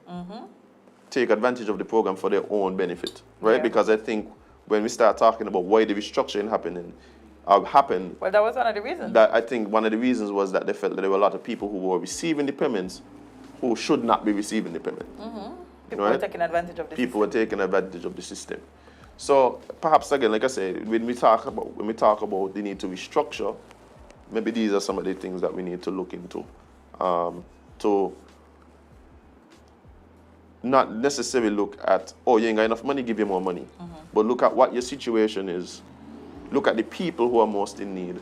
for their own benefit, right? Yeah. Because I think when we start talking about why the restructuring happened, well, that was one of the reasons. That I think one of the reasons was that they felt that there were a lot of people who were receiving the payments who should not be receiving the payment. People were taking advantage of the People were taking advantage of the system. So perhaps again, like I said, when we talk about the need to restructure, maybe these are some of the things that we need to look into, to not necessarily look at, oh, you ain't got enough money, give you more money, but look at what your situation is, look at the people who are most in need,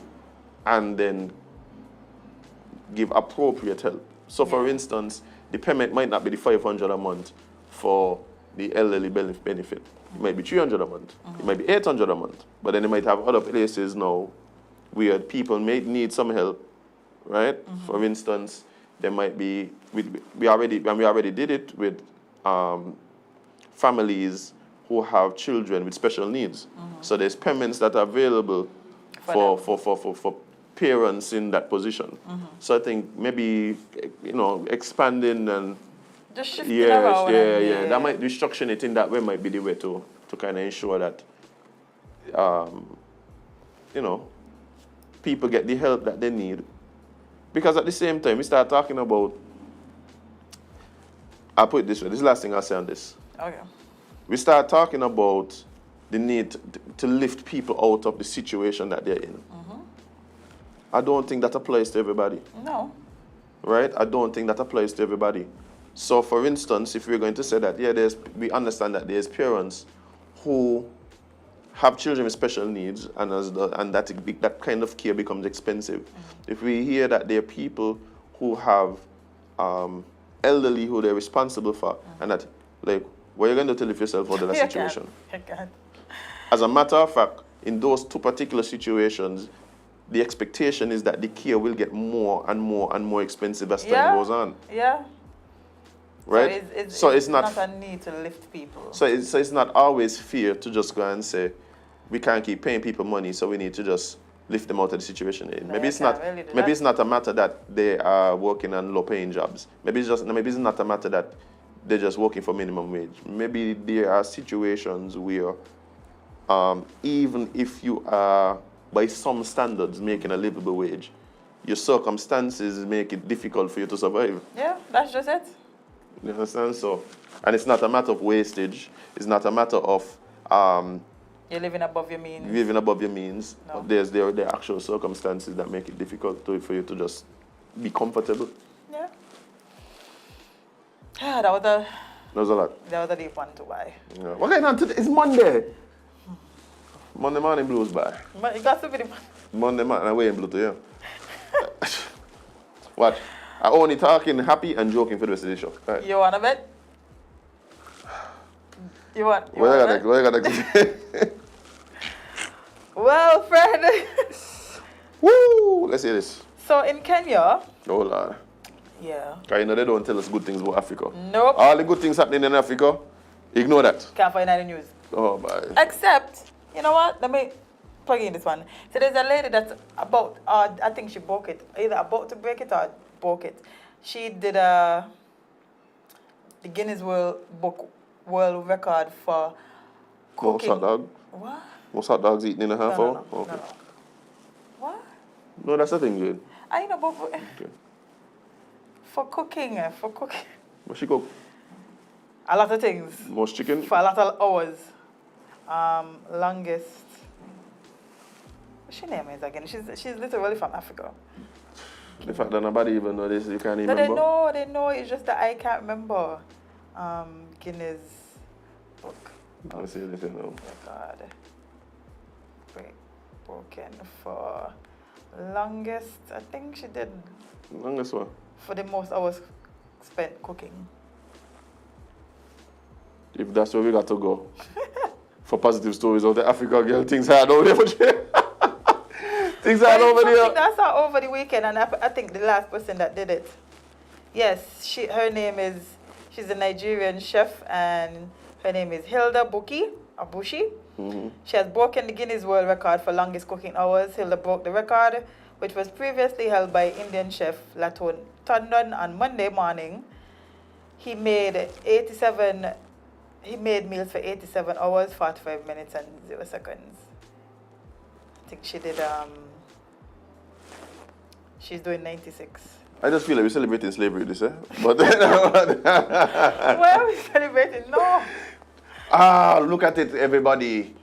and then give appropriate help. So for instance, the payment might not be the $500 a month for the elderly benefit. It might be $300 a month. It might be $800 a month. But then they might have other places now where people may need some help, right? For instance, there might be, we already did it with families who have children with special needs. So there's payments that are available for parents in that position. So I think maybe, expanding and just shifting around. That might restructuring it in that way might be the way to kind of ensure that people get the help that they need. Because at the same time, we start talking about, I'll put it this way, this is the last thing I'll say on this. Okay. We start talking about the need to lift people out of the situation that they're in. I don't think that applies to everybody. No. Right? I don't think that applies to everybody. So, for instance, if we're going to say that, yeah, we understand that there's parents who have children with special needs, and that kind of care becomes expensive. If we hear that there are people who have elderly who they're responsible for, and that, like, what are you going to tell yourself out of that situation? You can't. As a matter of fact, in those two particular situations, the expectation is that the care will get more and more and more expensive as time goes on. Yeah. Right? So it's not a need to lift people. So it's not always fair to just go and say, we can't keep paying people money, so we need to just lift them out of the situation. No, Maybe it's not. Really maybe it's not a matter that they are working on low-paying jobs. Maybe it's not a matter that they're just working for minimum wage. Maybe there are situations where, even if you are by some standards making a livable wage, your circumstances make it difficult for you to survive. Yeah, that's just it. You understand? So, and it's not a matter of wastage. It's not a matter of you're living above your means. living above your means. No. There are actual circumstances that make it difficult for you to just be comfortable. Yeah. Yeah, that was a lot. That was a deep one to buy. Yeah. What going on today? It's Monday. Monday morning blues by. But it got to be the Monday morning, I'm waiting blue to you. What? I only talking happy and joking for the rest of the show. Right. You want a bet? You want What a bet? I Well, Fred. Woo! Let's hear this. So in Kenya, Oh, Lord. yeah. Because you know they don't tell us good things about Africa. Nope. All the good things happening in Africa, ignore that. Can't find any news. Oh, bye. Except, you know what? Let me plug in this one. So there's a lady that's about, I think she broke it, either about to break it or broke it. She did the Guinness World Record for Most cooking. hot dog? What? Most hot dogs eaten in a half hour? Okay. No. What? No, that's the thing, Jade. I know, but Okay. for cooking. What she cook? A lot of things. Most chicken? For a lot of hours. Longest. What's she name is again? She's literally from Africa. The fact that nobody even know this, you can't even No, remember? they know. It's just that I can't remember. Guinness book. Let's see this now. Record. Broken for longest. I think she did Longest one. for the most hours spent cooking. If that's where we got to go. For positive stories of the Africa girl, things hard over there. Things hard over there. That's not over the weekend, and I think the last person that did it. Yes, her name is. She's a Nigerian chef, and her name is Hilda Bushi. Mm-hmm. She has broken the Guinness World Record for longest cooking hours. Hilda broke the record, which was previously held by Indian chef Laton Tondon on Monday morning. He made meals for 87 hours, 45 minutes, and 0 seconds. I think she did, she's doing 96. I just feel like we're celebrating slavery, this, eh? But Why are we celebrating? No. Look at it, everybody.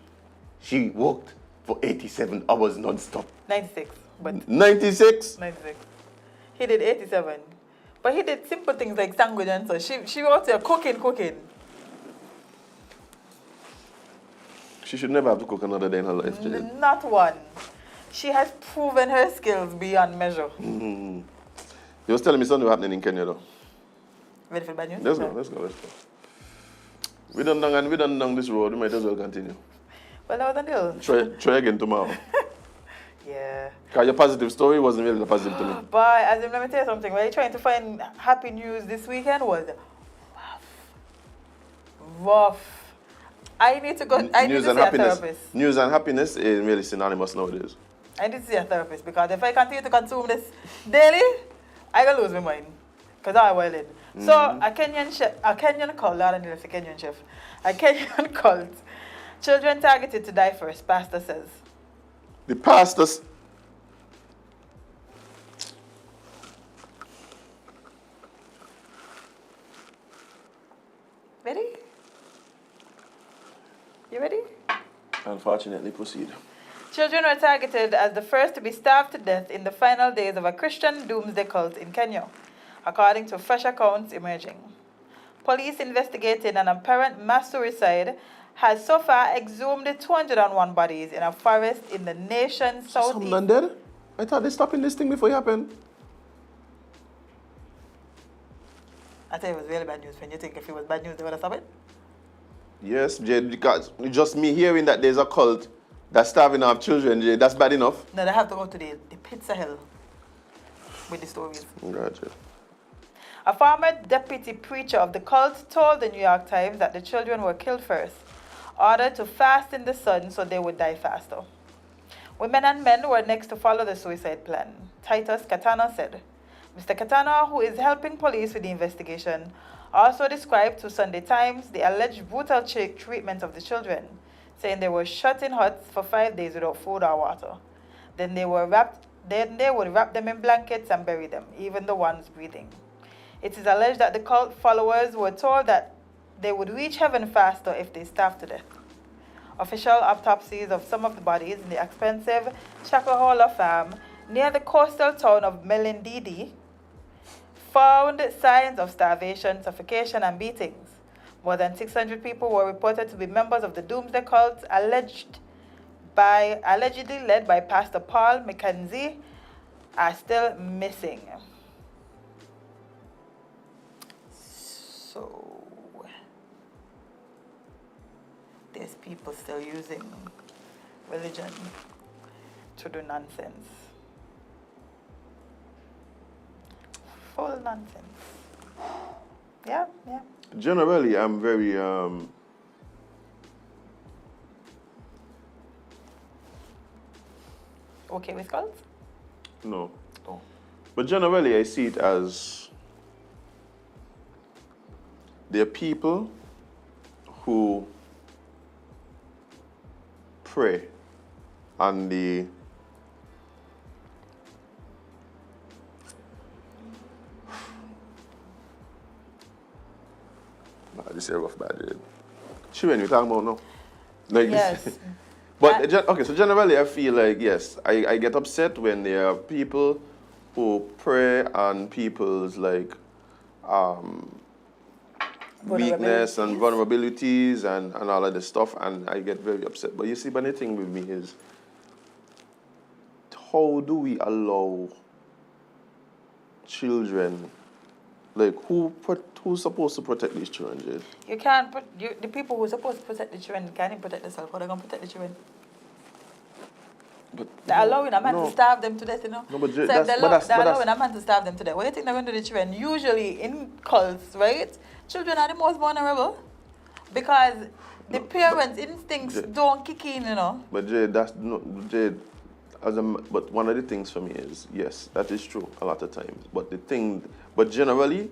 She worked for 87 hours non-stop. 96. But 96? 96. He did 87. But he did simple things like sandwich and so. She was out there cooking. She should never have to cook another day in her life, Jade. Not one. She has proven her skills beyond measure. Mm-hmm. You was telling me something happening in Kenya, though. Ready for the bad news? Let's go. We done down this road. We might as well continue. Well, that was a deal. Try again tomorrow. Yeah. Because your positive story wasn't really positive to me. But Azem, let me tell you something. When you're trying to find happy news this weekend was rough. I need to go. I need to see a therapist. News and happiness is really synonymous nowadays. I need to see a therapist because if I continue to consume this daily, I gonna lose my mind. Because I'm wilding. So a Kenyan cult, children targeted to die first, pastor says. The pastors. Ready? You ready? Unfortunately, proceed. Children were targeted as the first to be starved to death in the final days of a Christian doomsday cult in Kenya, according to fresh accounts emerging. Police investigating an apparent mass suicide has so far exhumed 201 bodies in a forest in the nation's southeast. Someone dead? I thought they stopping this thing before it happened. I tell you, it was really bad news. When you think if it was bad news, they would have stopped it? Yes, Jade, because just me hearing that there's a cult that's starving our children, Jade, that's bad enough. No, they have to go to the pits of hell with the stories. Gotcha. A former deputy preacher of the cult told the New York Times that the children were killed first, ordered to fast in the sun so they would die faster. Women and men were next to follow the suicide plan, Titus Katana said. Mr. Katana, who is helping police with the investigation, also described to Sunday Times the alleged brutal treatment of the children, saying they were shut in huts for 5 days without food or water. Then they would wrap them in blankets and bury them, even the ones breathing. It is alleged that the cult followers were told that they would reach heaven faster if they starved to death. Official autopsies of some of the bodies in the expensive Shakahola farm near the coastal town of Melindidi found signs of starvation, suffocation, and beatings. More than 600 people were reported to be members of the doomsday cult, allegedly led by Pastor Paul McKenzie, are still missing. So, there's people still using religion to do nonsense. Full nonsense. Yeah. Generally, I'm very, Okay with cults? no. Oh. But generally, I see it as there are people who pray on the this is a rough bad dude. Children, you talking about no? Like, Yes. But okay, so generally I feel like yes, I get upset when there are people who prey on people's like weakness and vulnerabilities and all of this stuff, and I get very upset. But you see, but the thing with me is, how do we allow children, like who's supposed to protect these children, Jade? You can't the people who are supposed to protect the children can't even protect themselves. How are they going to protect the children? But They're allowing a man to starve them to death, you know? No, but so if they're allowing a man to starve them to death, what do you think they're going to do to the children? Usually in cults, right? Children are the most vulnerable because the parents' instincts don't kick in, you know? But Jade, but one of the things for me is, yes, that is true a lot of times. But generally,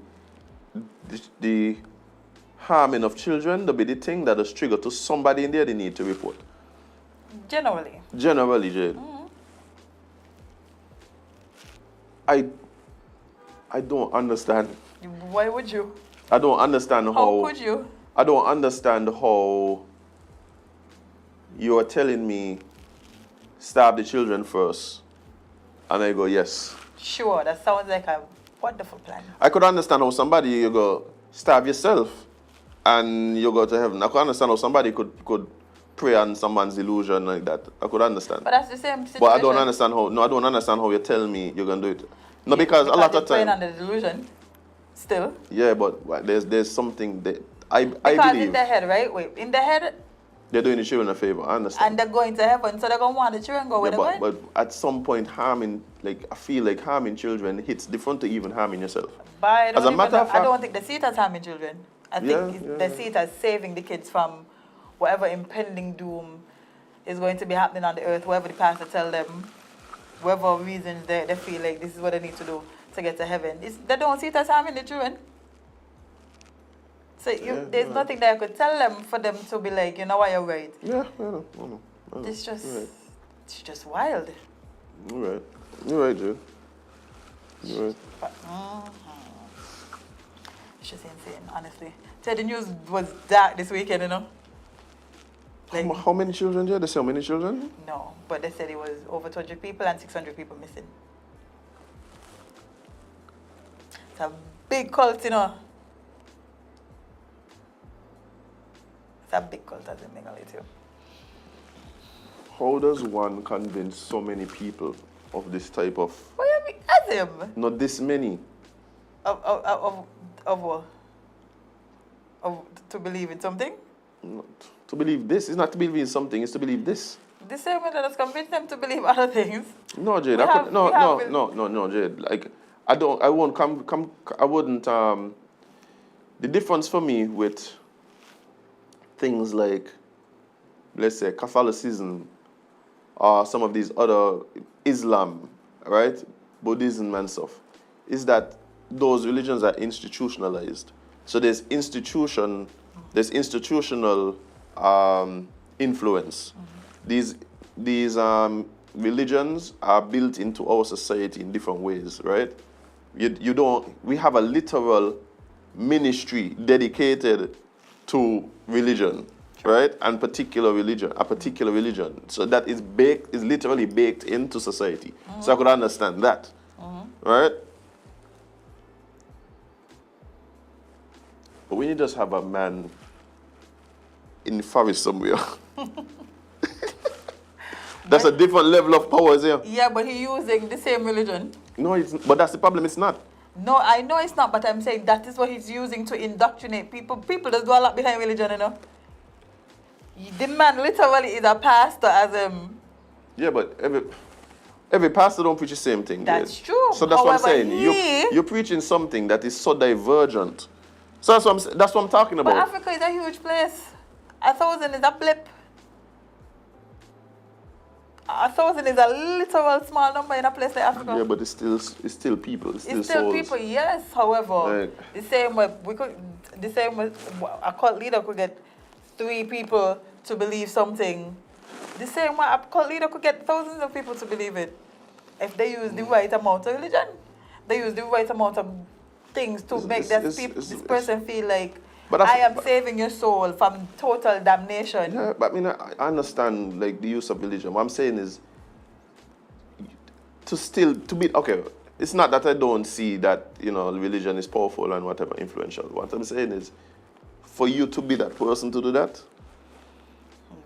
the harming of children, be the thing that is triggered to somebody in there they need to report. Generally, Jade. Mm-hmm. I don't understand. Why would you? I don't understand How could you? I don't understand how you are telling me starve the children first, and I go, yes. Sure, that sounds like a wonderful plan. I could understand how somebody, you go, starve yourself, and you go to heaven. I could understand how somebody could prey on someone's illusion like that. I could understand. But that's the same situation. But I don't understand how you tell me you're going to do it. No, because a lot of preying time. on the delusion, still. Yeah, but there's something that I Because believe. in the head, right? Wait, in the head, they're doing the children a favor. I understand. and they're going to heaven, so they're going to want the children go where they're going. But at some point, I feel like harming children hits different to even harming yourself. But I don't think they see it as harming children. I think they see it as saving the kids from whatever impending doom is going to be happening on the earth, whatever the pastor tell them, whatever reasons they feel like this is what they need to do to get to heaven. They don't see it as harming the children. So there's nothing that I could tell them for them to be like, you know what, you're right. Yeah, I know. It's just wild. You're right, Jade. You're right. But, it's just insane, honestly. So the news was dark this weekend, you know. Like, How many children, Jade? They say how many children? no, but they said it was over 200 people and 600 people missing. It's a big cult, you know. It's a big cult, as in Bengali too. How does one convince so many people of this type of... What do you mean, Azem? Not this many. Of what? To believe in something? Not to believe this. It's not to believe in something, it's to believe this. The same way that us convince them to believe other things. No, Jade. No, Jade. Like, I wouldn't, the difference for me with things like, let's say, Catholicism, or some of these other Islam, right? Buddhism and stuff, is that those religions are institutionalized. So there's institutional influence. These religions are built into our society in different ways, right? We have a literal ministry dedicated to religion, right? And a particular religion. So that is literally baked into society. So I could understand that, right? But when you just have a man in the forest somewhere, that's a different level of power, is there? Yeah, but he's using the same religion. No, but that's the problem, it's not. No, I know it's not, but I'm saying that is what he's using to indoctrinate people. People just do a lot behind religion, you know. The man literally is a pastor, Azem. Yeah, but every pastor don't preach the same thing. That's Jade. true. So that's However, what I'm saying. You're preaching something that is so divergent. So that's what I'm talking about. But Africa is a huge place. 1,000 is a blip. 1,000 is a literal small number in a place like Africa. Yeah, but it's still people. It's still still souls. people, yes. However, Like, the same way a cult leader could get 3 people to believe something. The same way a cult leader could get thousands of people to believe it. If they use the right amount of religion, they use the right amount of things to make this person feel like, I am saving your soul from total damnation. Yeah, but I mean, I understand like the use of religion. What I'm saying is, okay, it's not that I don't see that, religion is powerful and whatever, influential. What I'm saying is, for you to be that person to do that,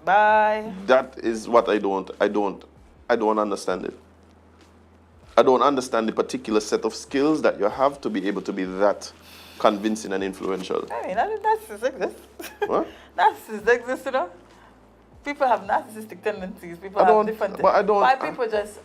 bye. That is what I don't understand it. I don't understand the particular set of skills that you have to be able to be that convincing and influential. I mean, narcissists exist. What? Narcissists exist, you know? People have narcissistic tendencies. People have different things. But I don't... Why people just...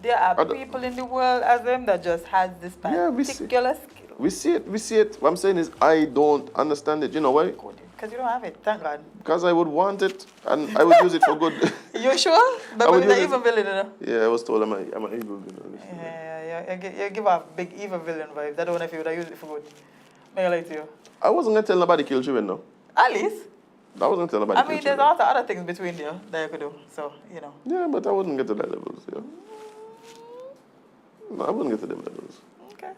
there are people in the world as them that just has this particular skill. We see it. What I'm saying is, I don't understand it. You know why? Because you don't have it, thank God. Because I would want it, and I would use it for good. You sure? But you're an evil villain, you know? Yeah, I was told I'm an evil villain. Yeah. You give off big evil villain vibes. I don't know if you would have used it for good. May I lie to you? I wasn't going to tell nobody kill children, no. At least. I wasn't going to tell nobody kill children. There's also other things between you that you could do, so, you know. Yeah, but I wouldn't get to that levels, yeah. No, I wouldn't get to them levels. Okay.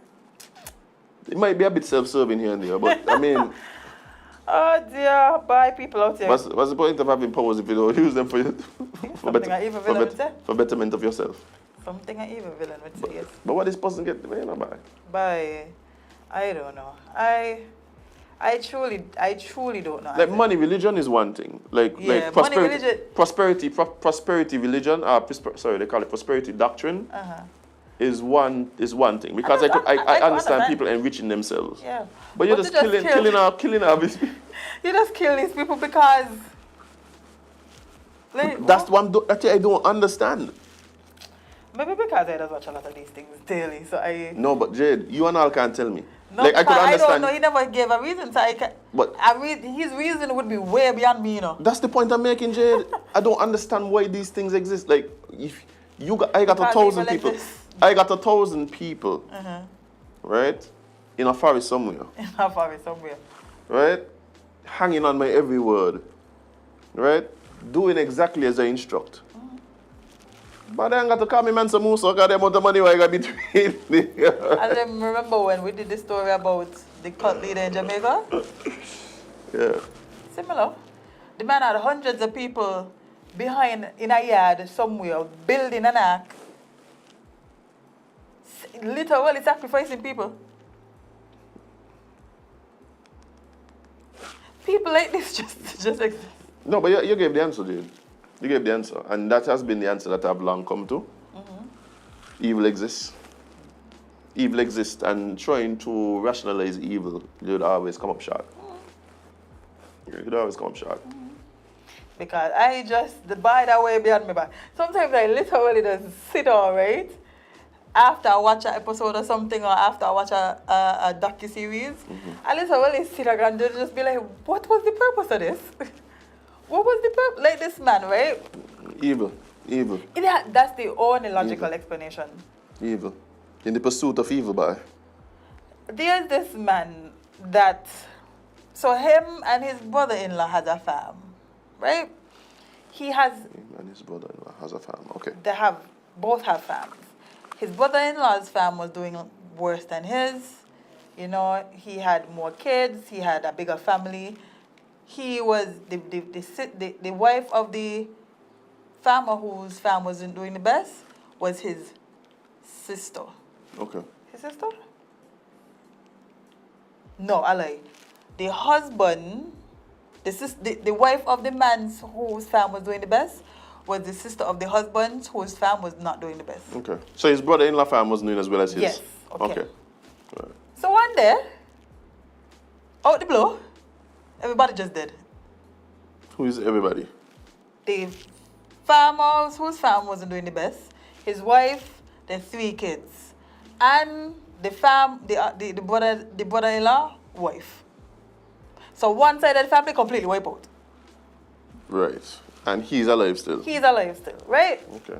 It might be a bit self-serving here and there, but I mean... Oh dear, bye people out here. What's the point of having powers if you don't use them for betterment of yourself? Something an evil villain would say, yes. But what this person get, by? By, I don't know. I truly don't know. Like money, religion is one thing. Like prosperity religion. They call it prosperity doctrine. Is one thing, because I understand people enriching themselves. Yeah. But you're just killing our these people. You just kill these people because that's what I don't understand. Maybe because I just watch a lot of these things daily, so I... No, but Jade, you and all can't tell me. No, like, I could understand. I don't know, he never gave a reason, so his reason would be way beyond me, you know. That's the point I'm making, Jade. I don't understand why these things exist. Like, if I got 1,000 people. I got 1,000 people, right? In a forest somewhere. Right? Hanging on my every word. Right? Doing exactly as I instruct. But I ain't got to call me man some more, so I got the amount of money I got between me. I remember when we did the story about the cult leader in Jamaica. Yeah. Similar. The man had hundreds of people behind in a yard somewhere, building an ark. Literally sacrificing people. People like this just exist. No, but you gave the answer, Jade. You gave the answer. And that has been the answer that I've long come to. Evil exists. Evil exists, and trying to rationalize evil, you'd always come up short. You'd always come up short. Because by the way beyond me back. Sometimes I literally just sit down, right? After I watch an episode or something, or after I watch a docu-series, I literally sit down and just be like, what was the purpose of this? What was the purpose? Like this man, right? Evil. That's the only logical explanation. Evil. In the pursuit of evil, boy. There's this man that, so him and his brother-in-law has a farm, right? Him and his brother-in-law has a farm, okay. Both have farms. His brother-in-law's farm was doing worse than his. You know, he had more kids, he had a bigger family. He was the wife of the farmer whose farm wasn't doing the best was his sister. Okay. His sister? No, I lie. The husband, the wife of the man whose farm was doing the best was the sister of the husband whose farm was not doing the best. Okay. So his brother-in-law farm was doing as well as his? Yes. Okay. Right. So one day, out the blue, everybody just dead. Who is everybody? The farmer whose farm wasn't doing the best, his wife, the 3 kids, and the brother-in-law wife. So one side of the family completely wiped out. Right. And he's alive still? He's alive still, right? Okay.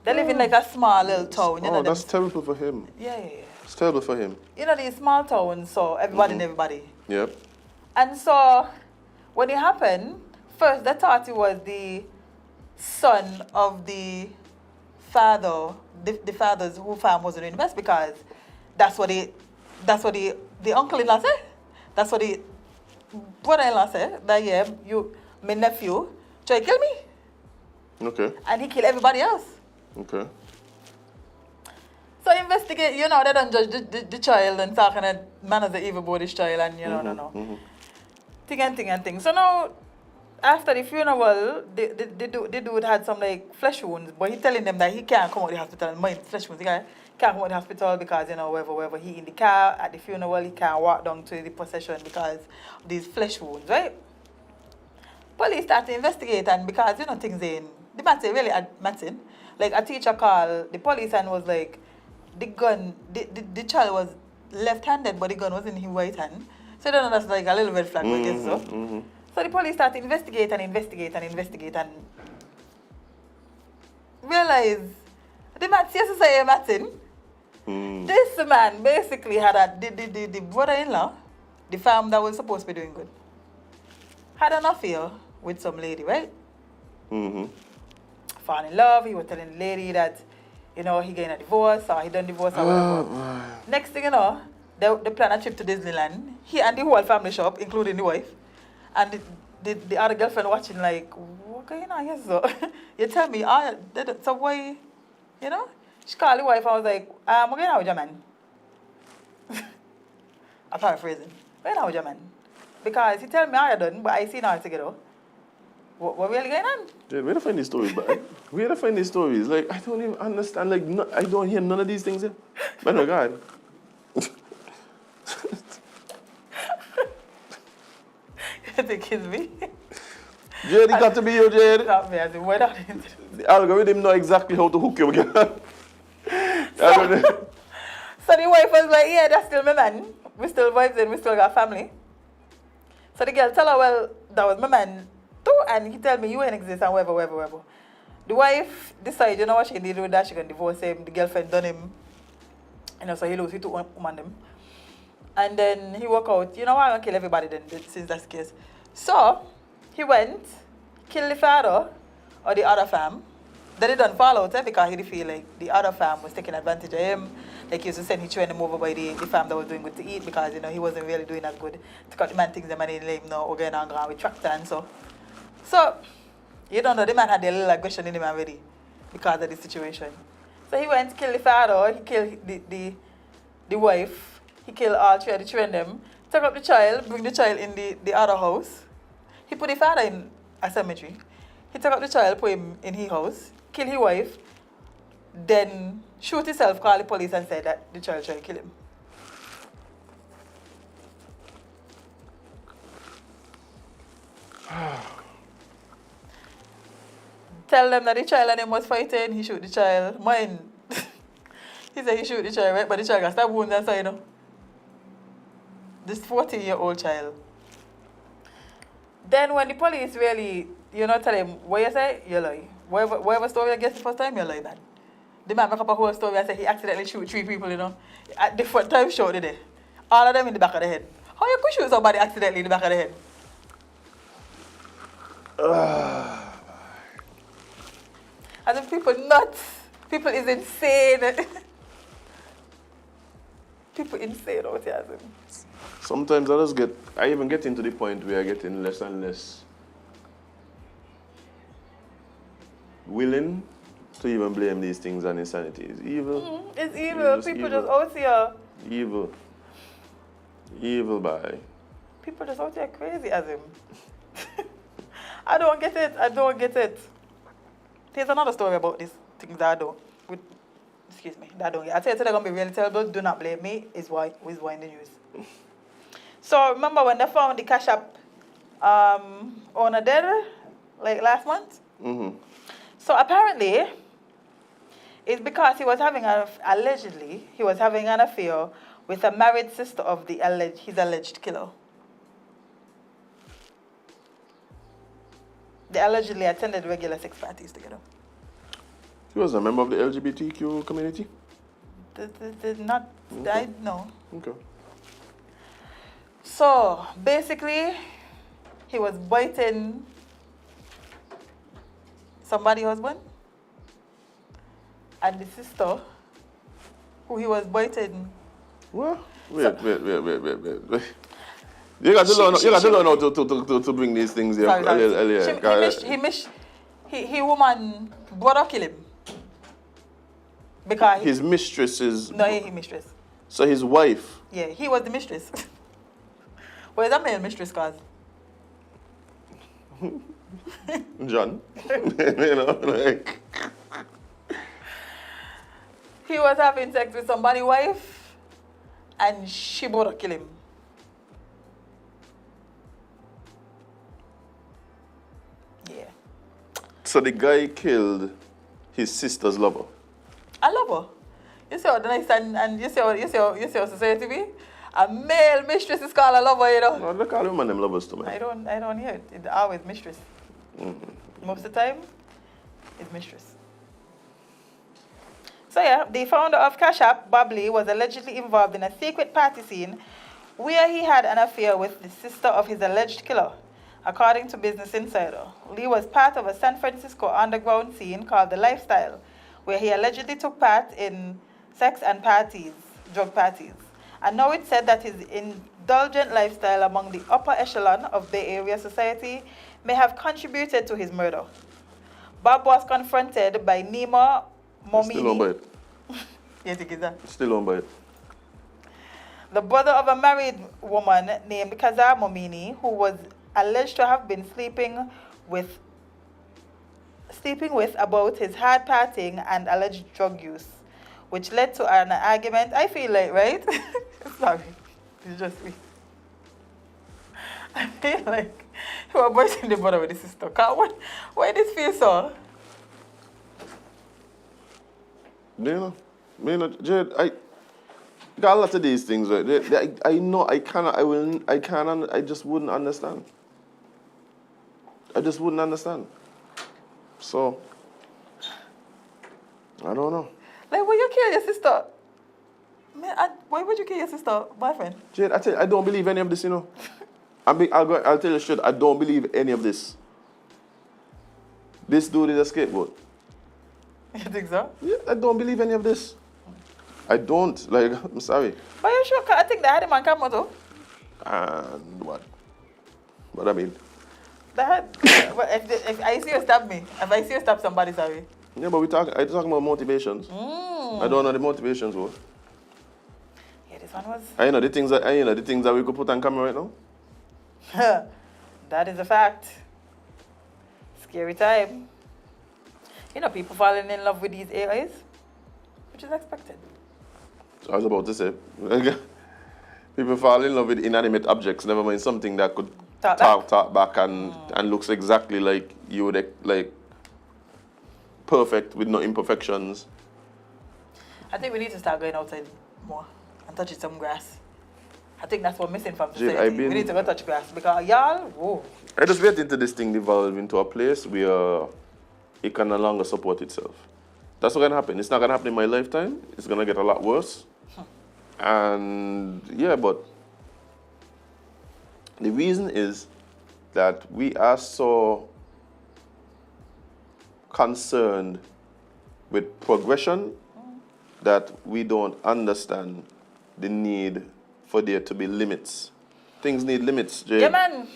They live in like a small little town. You know, that's terrible for him. Yeah. It's terrible for him. You know, these small towns, so everybody and everybody. Yep. And so when it happened, first they thought it was the son of the father, the father's who farm wasn't doing the best, because that's what the uncle-in-law said. That's what the brother-in-law said. That my nephew try to kill me. Okay. And he killed everybody else. Okay. So investigate, you know, they don't judge the child and talking that man is the evil boy, this child, and you know, no. Thing. So now, after the funeral, the dude had some like flesh wounds, but he telling them that he can't come out of the hospital. Mind flesh wounds, he can't come out of the hospital because, you know, wherever he in the car at the funeral, he can't walk down to the procession because of these flesh wounds, right? Police start to investigate, and because, you know, things in the matter really matching. Like a teacher called the police and was like, the gun, the child was left-handed, but the gun was in his right hand. So you know that's like a little red flag, I guess so. So the police start to investigate and realize the man CSI Martin. This man basically had the brother-in-law, the farm that was supposed to be doing good, had an affair with some lady, right? Fall in love. He was telling the lady that, you know, he getting a divorce or he done divorce or whatever. Next thing you know, they plan a trip to Disneyland. He and the whole family shop, including the wife. And the other girlfriend watching like, what going on here? So you tell me, so why, you know? She called the wife and was like, I'm going out with your man. I'm paraphrasing. Going out with your man. Because he tell me how you done, but I see now together. What really going on? Jade, where do I find these stories, man? Where do I find these stories? Like, I don't even understand. Like, I don't hear none of these things here. Man, oh God. You think it's me? Jade, it got to be you, Jade. Not me, as in, why not? The algorithm know exactly how to hook you again. So the wife was like, yeah, that's still my man. We still vibes and we still got family. So the girl tell her, well, that was my man too, and he tell me you ain't exist and whatever. The wife decided, you know what she can do with that, she can divorce him. The girlfriend done him. You know, so he took woman them. And then he walk out, you know what, I'm gonna kill everybody then, since that's the case. So he went, killed the father or the other fam. Then he done fall out because he feel like the other fam was taking advantage of him. Like he used to send he train them over by the farm that was doing good to eat because, you know, he wasn't really doing as good to cut the man things the man didn't let him know, we're going on ground with tractor and so. So, you don't know, the man had a little aggression in him already because of the situation. So he went to kill the father, he killed the wife, he killed all three of the children them, took up the child, bring the child in the other house. He put the father in a cemetery. He took up the child, put him in his house, killed his wife, then shoot himself, call the police and said that the child tried to kill him. Tell them that the child and him was fighting, he shoot the child. Mine, he said he shoot the child, right? But the child got stabbed wounds inside, you know. This 14-year-old child. Then when the police really, you know, tell him what you say, you lie. Whatever story I guess the first time, you lie, man. The man make up a whole story and say he accidentally shoot 3 people, you know. At the first time shot today. All of them in the back of the head. How you could shoot somebody accidentally in the back of the head? As if people nuts. People is insane. People insane out here. Sometimes I even get into the point where I get in less and less willing to even blame these things on insanity. It's evil. It's evil. People just out here. Evil. Evil, bye. People just out here crazy, Azem. I don't get it. I don't get it. There's another story about these things that I don't. Excuse me. That I don't get. I tell you, they're going to be really terrible. Do not blame me. Is why in the news. So remember when they found the Cash App owner dead, like last month? Mm-hmm. So apparently, it's because he was allegedly having an affair with a married sister of his alleged killer. They allegedly attended regular sex parties together. He was a member of the LGBTQ community? Not, okay. No. Okay. So, basically, he was biting somebody's husband. And the sister, who he was biting. What? Wait. You got to learn how to bring these things here. He woman brother kill him. Because his mistress is... No, he mistress. So his wife? Yeah, he was the mistress. Well, is that male mistress, cause? John. You know, like... He was having sex with somebody's wife, and she brother kill him. Yeah. So the guy killed his sister's lover. A lover. You see how nice and you see how society be? A male mistress is called a lover, you know. No, they call women them lovers too, man. I don't hear it. It's always mistress. Mm-hmm. Most of the time, it's mistress. So yeah, the founder of Cash App, Bubbly, was allegedly involved in a secret party scene where he had an affair with the sister of his alleged killer. According to Business Insider, Lee was part of a San Francisco underground scene called The Lifestyle, where he allegedly took part in sex and drug parties. And now it's said that his indulgent lifestyle among the upper echelon of Bay Area society may have contributed to his murder. Bob was confronted by Nima Momini. Still on by it. Yes, it is that. Still on by it. The brother of a married woman named Kazar Momini, who was alleged to have been sleeping with about his hard partying and alleged drug use, which led to an argument. I feel like, right? Sorry, it's just me. I feel like you were boying the brother with the sister. Why this feel so? You know, Jade, I got a lot of these things, right? I know I just wouldn't understand. I just wouldn't understand. So, I don't know. Like, why you kill your sister? Man, why would you kill your sister, my friend? Jade, I tell you, I don't believe any of this, you know. I'll tell you straight, I don't believe any of this. This dude is a scapegoat. You think so? Yeah, I don't believe any of this. I don't. Like, I'm sorry. But you sure? I think they had him on camera too. And what? What I mean? They had. But if I see you stab me, if I see you stab somebody, sorry. Yeah, but I talk about motivations. I don't know the motivations were. Yeah, this one was. And the things that we could put on camera right now. That is a fact. Scary time. People falling in love with these AIs, which is expected. I was about to say, people fall in love with inanimate objects, never mind something that could talk back and looks exactly like you would like perfect with no imperfections. I think we need to start going outside more and touching some grass. I think that's what's missing from Jade, society. We need to go touch grass because y'all, whoa. I just wait until this thing evolves into a place where it can no longer support itself. That's what's gonna happen. It's not gonna happen in my lifetime. It's gonna get a lot worse. And yeah, but the reason is that we are so concerned with progression that we don't understand the need for there to be limits. Things need limits, Jade. Yeah, man.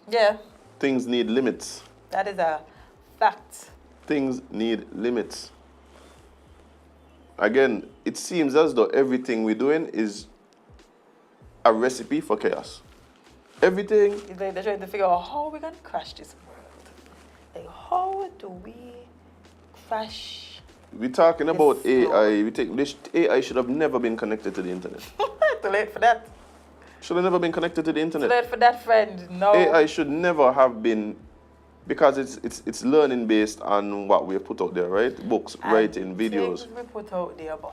Yeah. Things need limits. That is a fact. Things need limits. Again, it seems as though everything we're doing is a recipe for chaos. Everything. It's like they're trying to figure out how we're going to crash this world. Like, how do we crash? We're talking about Yes, AI. We think this AI should have never been connected to the internet. Too late for that. Should have never been connected to the Too internet. late for that, friend. No. AI should never have been, because it's learning based on what we put out there, right? Books, And writing, videos. things we put out there, boy.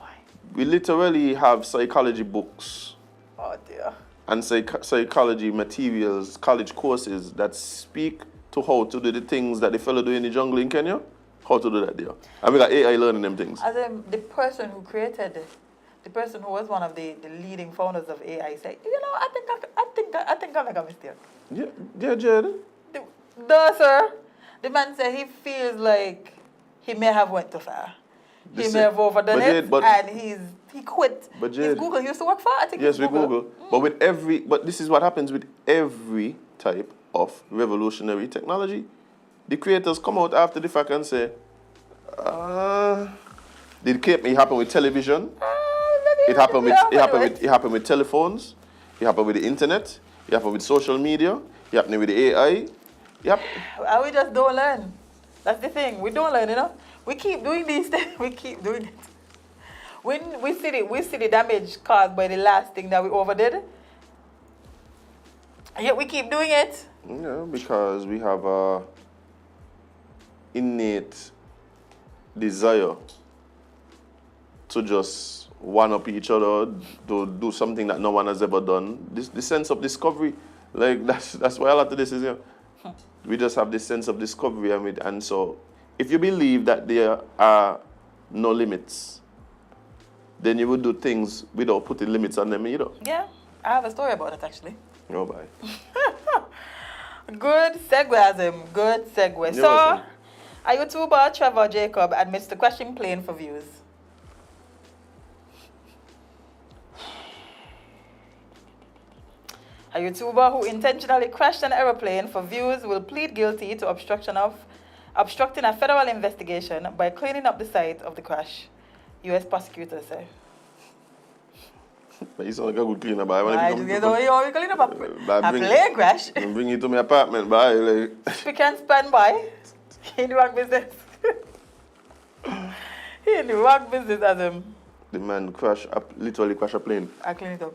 We literally have psychology books Oh, dear. and psychology materials, college courses that speak to how to do the things that the fellow do in the jungle in Kenya. How to do that there. And we got AI learning them things. As the person who created, the person who was one of the leading founders of AI said, I think I make a mistake. Yeah, Jade. No, sir. The man said he feels like he may have went too far. He may have overdone it, and he quit. But His Jade, Google used to work for, I think. yes, with Google. But this is what happens with every type of revolutionary technology. The creators come out after the fact and say, it happened with television. It happened with telephones. It happened with the internet. It happened with social media. It happened with the AI. Yep. And we just don't learn. That's the thing. We don't learn, We keep doing these things. We keep doing it. When we see the damage caused by the last thing that we overdid. And yet we keep doing it. Yeah, because we have a innate desire to just one-up each other, to do something that no one has ever done. The sense of discovery, like that's why a lot of this is here. We just have this sense of discovery, and so if you believe that there are no limits, then you would do things without putting limits on them either. Yeah, I have a story about it actually. Oh, bye. Good segue, Azem. Good segue. You're So, welcome. a YouTuber, Trevor Jacob, admits to crashing plane for views. A YouTuber who intentionally crashed an aeroplane for views will plead guilty to obstructing a federal investigation by cleaning up the site of the crash, U.S. prosecutors say. But you sound like a good cleaner, boy. I just get you clean up a plane crash. Bring you to my apartment, boy. Like. We can stand by. He in the wrong business. He in the wrong business, Azem. The man literally crashed a plane. I clean it up.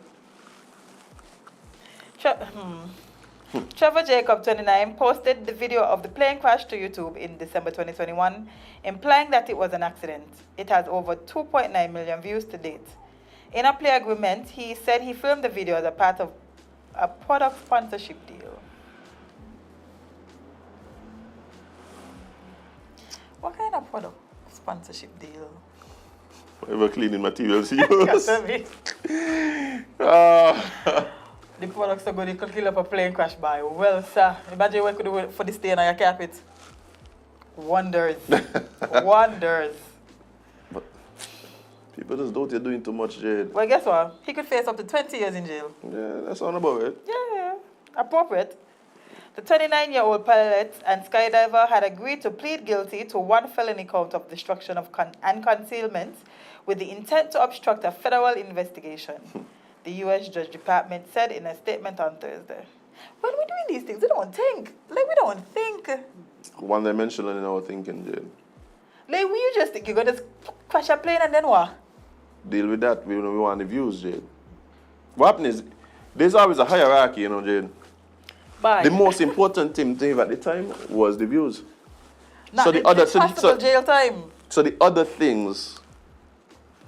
Trevor Jacob, 29, posted the video of the plane crash to YouTube in December 2021, implying that it was an accident. It has over 2.9 million views to date. In a play agreement, he said he filmed the video as a part of a product sponsorship deal. What kind of product sponsorship deal? Whatever cleaning materials you You use. tell me. The products are going to kill up a plane crash by. Well, sir, imagine what you could do for the stain on your carpet. Wonders. Wonders. But People just doubt you're doing too much, Jade. Well, guess what? He could face up to 20 years in jail. Yeah, that's all about it. Yeah, appropriate. The 29-year-old pilot and skydiver had agreed to plead guilty to one felony count of destruction of and concealment with the intent to obstruct a federal investigation, the U.S. Judge Department said in a statement on Thursday. When we're doing these things, we don't think. Like, we don't think. One-dimensional in our thinking, Jade. Like, you just think you're going to crash a plane and then what? Deal with that. We want the views, Jade. What happened is, there's always a hierarchy, you know, Jade. Bye. The most important thing at the time was the views. Not so the other jail time. So the other things,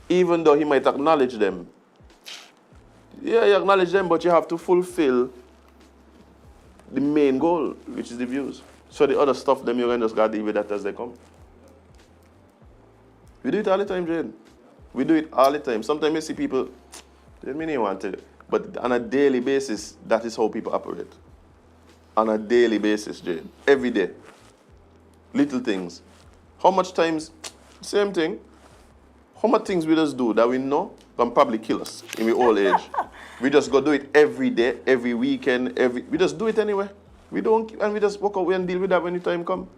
even though he might acknowledge them, yeah, you acknowledge them, but you have to fulfill the main goal, which is the views. So the other stuff, them you can just gotta deal with that as they come. We do it all the time, Jade. We do it all the time. Sometimes you see people, they may not want to, but on a daily basis, that is how people operate. On a daily basis, Jade. Every day. Little things. How much times, same thing. How much things we just do that we know can probably kill us in our old age. We just go do it every day, every weekend, we just do it anyway. We just walk away and deal with that when the time comes.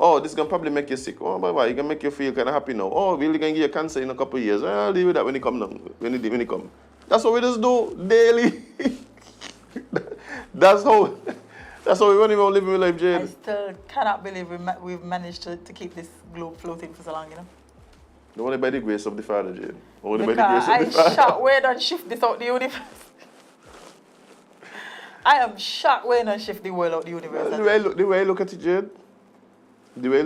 Oh, this can probably make you sick. Oh, bye-bye, it can make you feel kind of happy now. Oh, we're going to get you cancer in a couple of years. I'll deal with that when it comes down, when it come. That's what we just do daily. That's how we run even living with life, Jade. I still cannot believe we've managed to keep this globe floating for so long, you know? Only by the grace of the Father, Jade. Only Because by the grace of the Father. I shocked we don't shift this out the universe. I am shocked we don't shift the world out the universe. The way I look at it, Jade, when I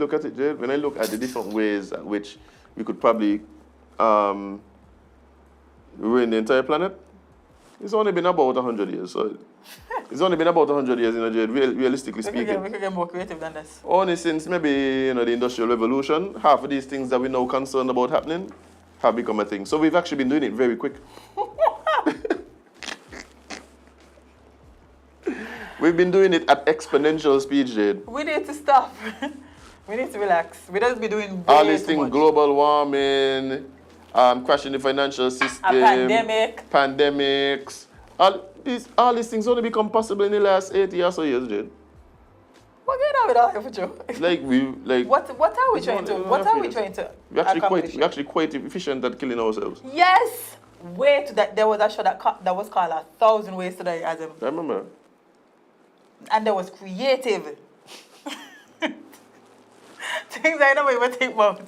look at the different ways at which we could probably ruin the entire planet, it's only been about 100 years. So it's only been about 100 years, Jade, realistically speaking. We could get more creative than this. Only since maybe, the Industrial Revolution, half of these things that we're now concerned about happening have become a thing. So we've actually been doing it very quick. We've been doing it at exponential speed, Jade. We need to stop. We need to relax. We don't be doing all these things, global warming, crashing the financial system, pandemics. All these things only become possible in the last 80 or so years, Jade. What going on with that, Joe? What are we trying to? We're actually quite efficient at killing ourselves. Yes. Wait, there was a show that was called 1,000 Ways to Die, Azem. I remember. And that was creative. Things I never even think about.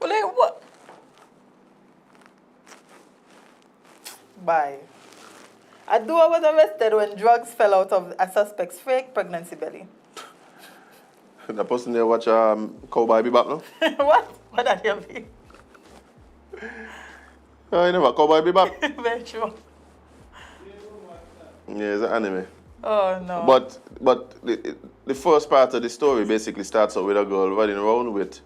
Well, like what? Bye. A duo was arrested when drugs fell out of a suspect's fake pregnancy belly. The person there watch Cowboy Bebop now? What? What did you mean? You never Cowboy Bebop? Very true. Yeah, it's an anime. Oh, no. But the first part of the story basically starts out with a girl running around with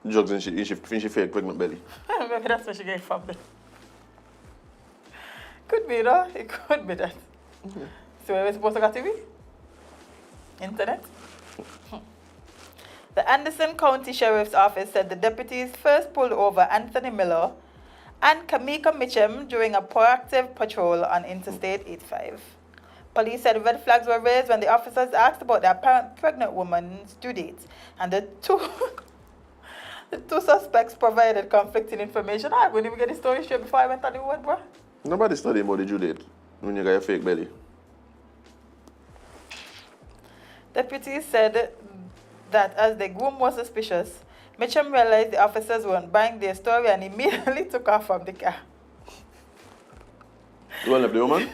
drugs and she fake pregnant belly. Maybe that's where she get it from. Could be, no? It could be that. Mm-hmm. So where are we supposed to go TV? Internet? The Anderson County Sheriff's Office said the deputies first pulled over Anthony Miller and Kamika Mitchum during a proactive patrol on Interstate 85. Police said red flags were raised when the officers asked about the apparent pregnant woman's due date, and the two suspects provided conflicting information. I couldn't even get the story straight before I went on the road, bro. Nobody studied about the due date when you got a fake belly. Deputies said that as they grew more suspicious, Mitchum realized the officers weren't buying their story and immediately took off from the car. The one left the woman?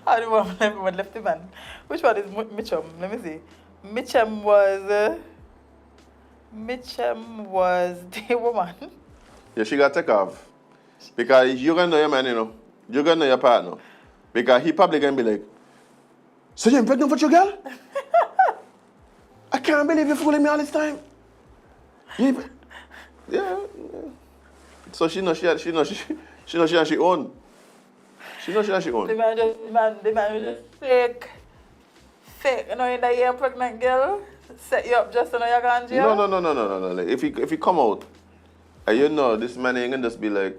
How the woman left the man? Which one is Mitchum? Let me see. Mitchum was the woman. Yeah, she got to take off. Because you're going to know your man, You're going to know your partner. Because he probably going to be like, so you're pregnant for your girl? I can't believe you're fooling me all this time. Yeah. So she knows she has she own. She knows she has she own. The man was just fake. You know, that you're a pregnant girl. Set you up just so you're going to jail? No. Like, if he come out, and you know this man ain't gonna just be like,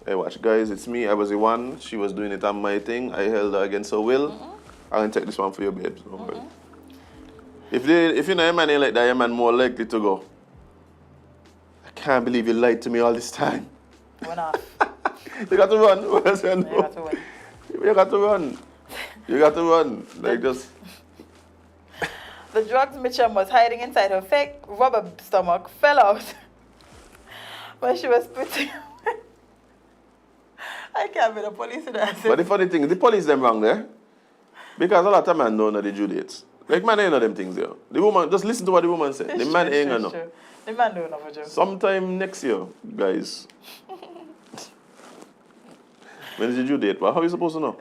hey, watch, guys, it's me. I was the one. She was doing it on my thing. I held her against her will. I'm gonna take this one for your babes. Don't worry. If you know a man ain't like that, your man more likely to go. I can't believe you lied to me all this time. We're not. You got to run. What I said, no. You got to win. You got to run. You got to run. Like just. The drugs Mitchum was hiding inside her fake rubber stomach fell out when she was spitting. I can't be the police in that. But the funny thing is, the police them wrong there. Because a lot of men don't know the due dates. Like, man ain't know them things there. The woman, just listen to what the woman said. The man ain't gonna know. The man don't know for sure. Sometime next year, guys. When is the due date? Well, how are you supposed to know?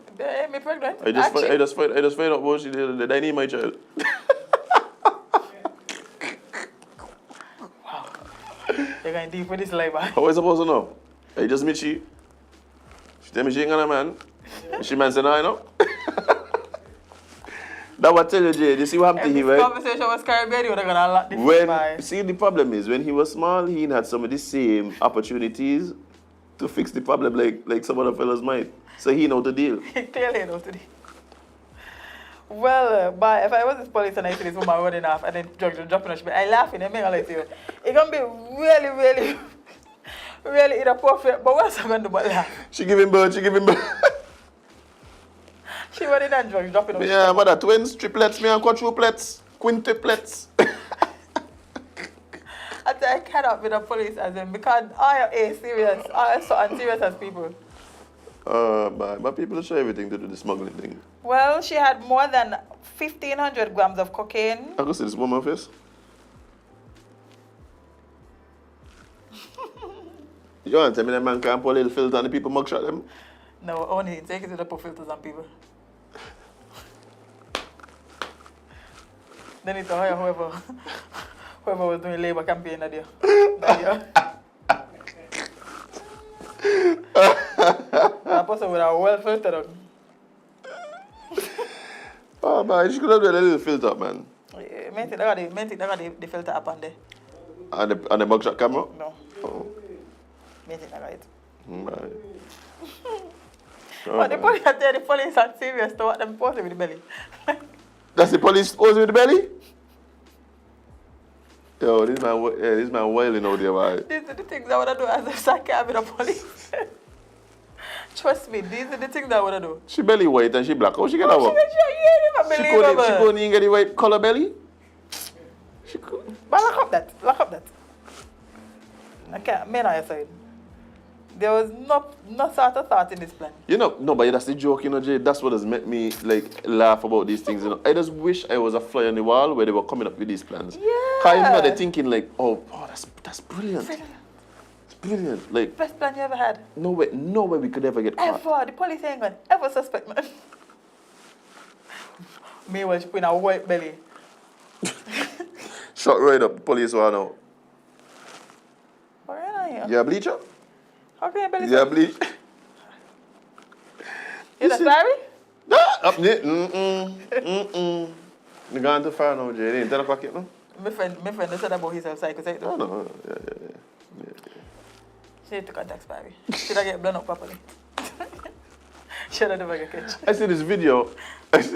Me pregnant. I just find out what she did. Did I need my child? Wow. You're going deep with this labor. How are you supposed to know? I just meet she. She tell me she ain't gonna man. She man say no, I know. That what I tell you, Jade. You see what happened to him, right? This conversation was Caribbean, you're gonna lock this When, see, the problem is, when he was small, he had some of the same opportunities to fix the problem like some other fellas might. So he know the deal. He clearly knows the deal. Well, but if I was this police and I see this woman running off and then drugs are dropping on I laughing and make a lie to you. It's gonna be really, really, really inappropriate. But what's I gonna do but laugh? She give him birth. She running and drugs dropping on Yeah, but that twins, triplets, me and quadruplets, quintuplets. I cannot be the police as in because I am serious. I am so unserious as people. But people show everything to do the smuggling thing. Well, she had more than 1,500 grams of cocaine. I can see this woman face. You want to tell me that man can't put a little filter on the people mugshot them? No, only take it to the put filters on people. They need to hire whoever was doing labor campaign that year. That person would have well filtered out. Oh man, she could have done a little filter, man. Yeah, I got the filter up on there. And the mugshot camera? No. Oh. I got it. Right. But the police are serious to what them posting with the belly. That's the police posing with the belly? Yo, this man wailing out there, right? These are the things I want to do as if I can't be the police. Trust me, these are the things I want to do. She belly white and she black. How she get that work? She couldn't even get the white color belly? She could. But lock up that. I can't, me on your side. There was no sort of thought in this plan. You know, no, but that's the joke, you know, Jay. That's what has made me like laugh about these things. You know, I just wish I was a fly on the wall where they were coming up with these plans. Yeah. Cause you know they're thinking like, oh, that's brilliant. It's brilliant. Like best plan you ever had. No way we could ever get caught. Ever. The police ain't gonna ever suspect man. Me when she put in a white belly. Shot right up. The police were now. Where are you? Yeah, bleacher. How can your belly? Yeah, bleach. You the sorry? No, up there. You gone too far now, Jay. It ain't 10 o'clock yet, no? My friend said about himself psycho. Oh, no. Yeah. She need to contact Sparry. Should I get blown up properly? Should I never get catch? I see this video. That's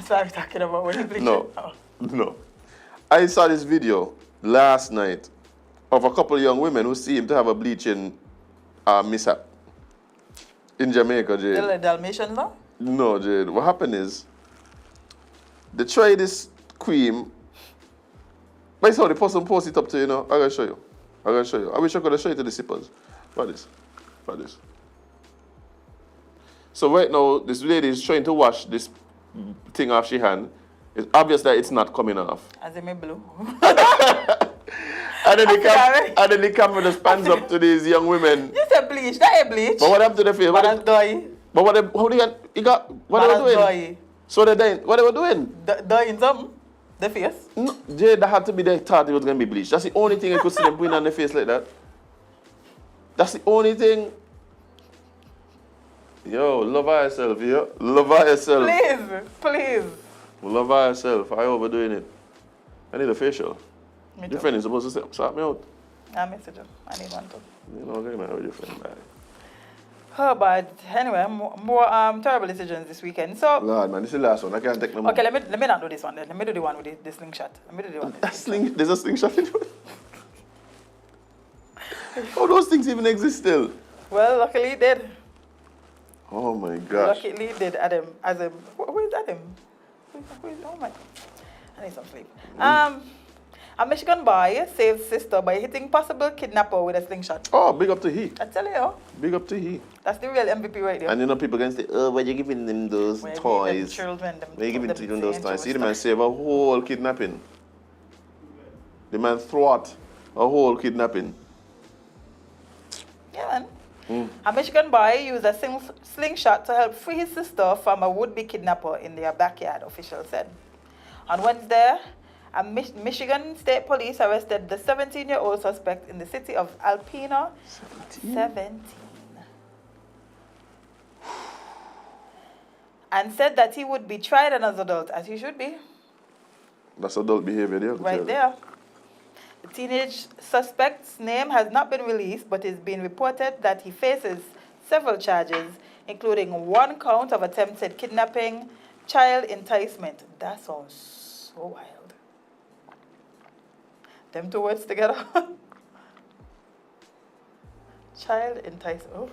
what I'm talking about when he bleached. No. I saw this video last night of a couple of young women who seem to have a bleaching mishap in Jamaica, Jade. The Dalmatians now? No, Jade. What happened is they tried this cream. But it's how the person post it up to you, know. I'm going to show you. I wish I could have shown you to the sippers. What is this? So right now, this lady is trying to wash this thing off her hand. It's obvious that it's not coming off. As in me blue. And then the camera just pans up to these young women. You said bleach, that ain't bleach. But what happened to the face? But that's dye. But what they were doing? Dye. So they dying. What they were doing? Dyeing something. The face. No, Jay, that had to be they thought it was gonna be bleach. That's the only thing I could see them putting on their face like that. That's the only thing. Yo, love yourself, yo. Love yourself. Please. Love herself. I overdoing it. I need a facial. Me Your too. friend is supposed to sort me out. I message him. I need one too. You know, okay, man, with your friend, man. Oh, but anyway, more terrible decisions this weekend. So, Lord, man, this is the last one. I can't take no more. okay, let me not do this one then. Let me do the one with the slingshot. Let me do the one. With the There's a slingshot in it. How those things even exist still? Well, luckily it did. Oh my gosh. Luckily it did. Azem. Who is Adam? Who is, oh my. I need some sleep. A Michigan boy saved sister by hitting possible kidnapper with a slingshot. Oh, big up to he. I tell you, Big up to he. that's the real MVP right there. And you know, people can say, oh, why you giving them those Where you give toys? them children, them, Why you giving them children those dangerous toys? See, the man stuff. save a whole kidnapping. The man thwart a whole kidnapping. Yeah, man. A Michigan boy used a slingshot to help free his sister from a would-be kidnapper in their backyard, officials said. On Wednesday, Michigan State Police arrested the 17-year-old suspect in the city of Alpena. 17. And said that he would be tried as an adult, as he should be. That's adult behavior there. Right there. The teenage suspect's name has not been released, but it's been reported that he faces several charges, including 1 count of attempted kidnapping, child enticement. That sounds so wild. Them 2 words together. Child enticement. Oh,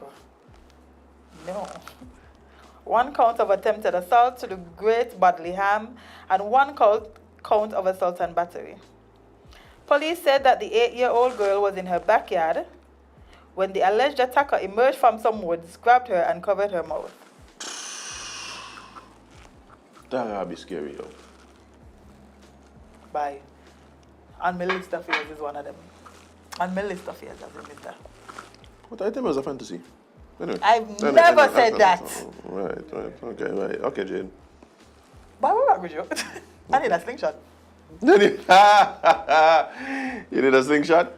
no. 1 count of attempted assault to the great bodily harm, and 1 count of assault and battery. Police said that the 8-year-old girl was in her backyard when the alleged attacker emerged from some woods, grabbed her, and covered her mouth. That gotta be scary, yo. Bye. And my list of fears is one of them. And my list of fears as a mister. What item is a fantasy? Anyway. I've never said that. Right. Okay, Jade. But what about you? I need a slingshot. You need a slingshot?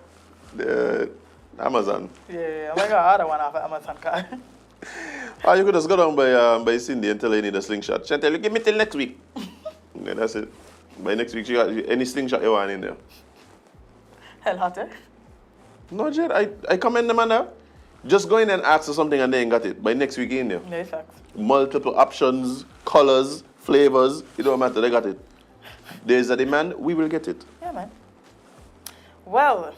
Amazon. Yeah, I'm like, I order one off of Amazon card. Oh, you could just go down by Cindy and tell her you need a slingshot. She'll tell you, give me till next week. Yeah, that's it. By next week, she got any slingshot you want in there. Hell hotter. No, Jade, I commend the man now. Just go in and ask for something and they ain't got it. By next week in there. No, it's facts. Multiple options, colors, flavors, it don't matter, they got it. There's a demand, we will get it. Yeah, man. Well,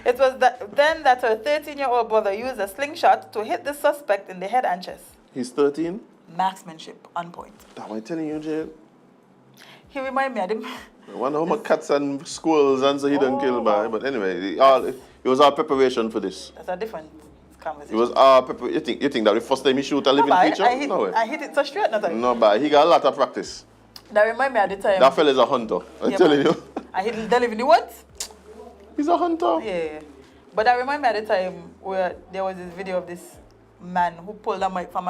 It was then that her 13-year-old brother used a slingshot to hit the suspect in the head and chest. He's 13? Marksmanship on point. That am I telling you, Jade? He reminded me of him. I wonder how much cats and squirrels and so he done kill by. But anyway, it was our preparation for this. That's a different conversation. It was our preparation. You think that the first time he shoot a living creature? No way. I hit it so straight. No, but he got a lot of practice. That remind me of the time. That fella's a hunter. I'm telling you. I hit the live in the woods. He's a hunter. Yeah. But that remind me of the time where there was this video of this man who pulled a mic from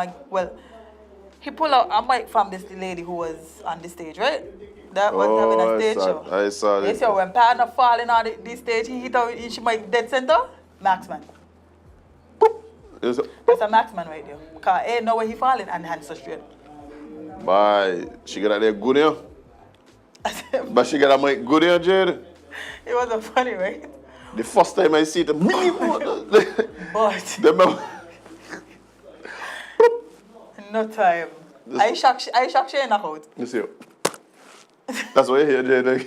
he pulled out a mic from this lady who was on the stage, right? That was having a stage show. I saw They it. said when partner falling on the stage, he hit her in she mic dead center. Marksman. That's a marksman right there. Because ain't no way he falling and hands so straight. Bye. She got there good here. But she got a mic good here, Jade. It wasn't funny, right? The first time I see it, But no time. I shocked she knock out. You see, that's why you hear, Jade.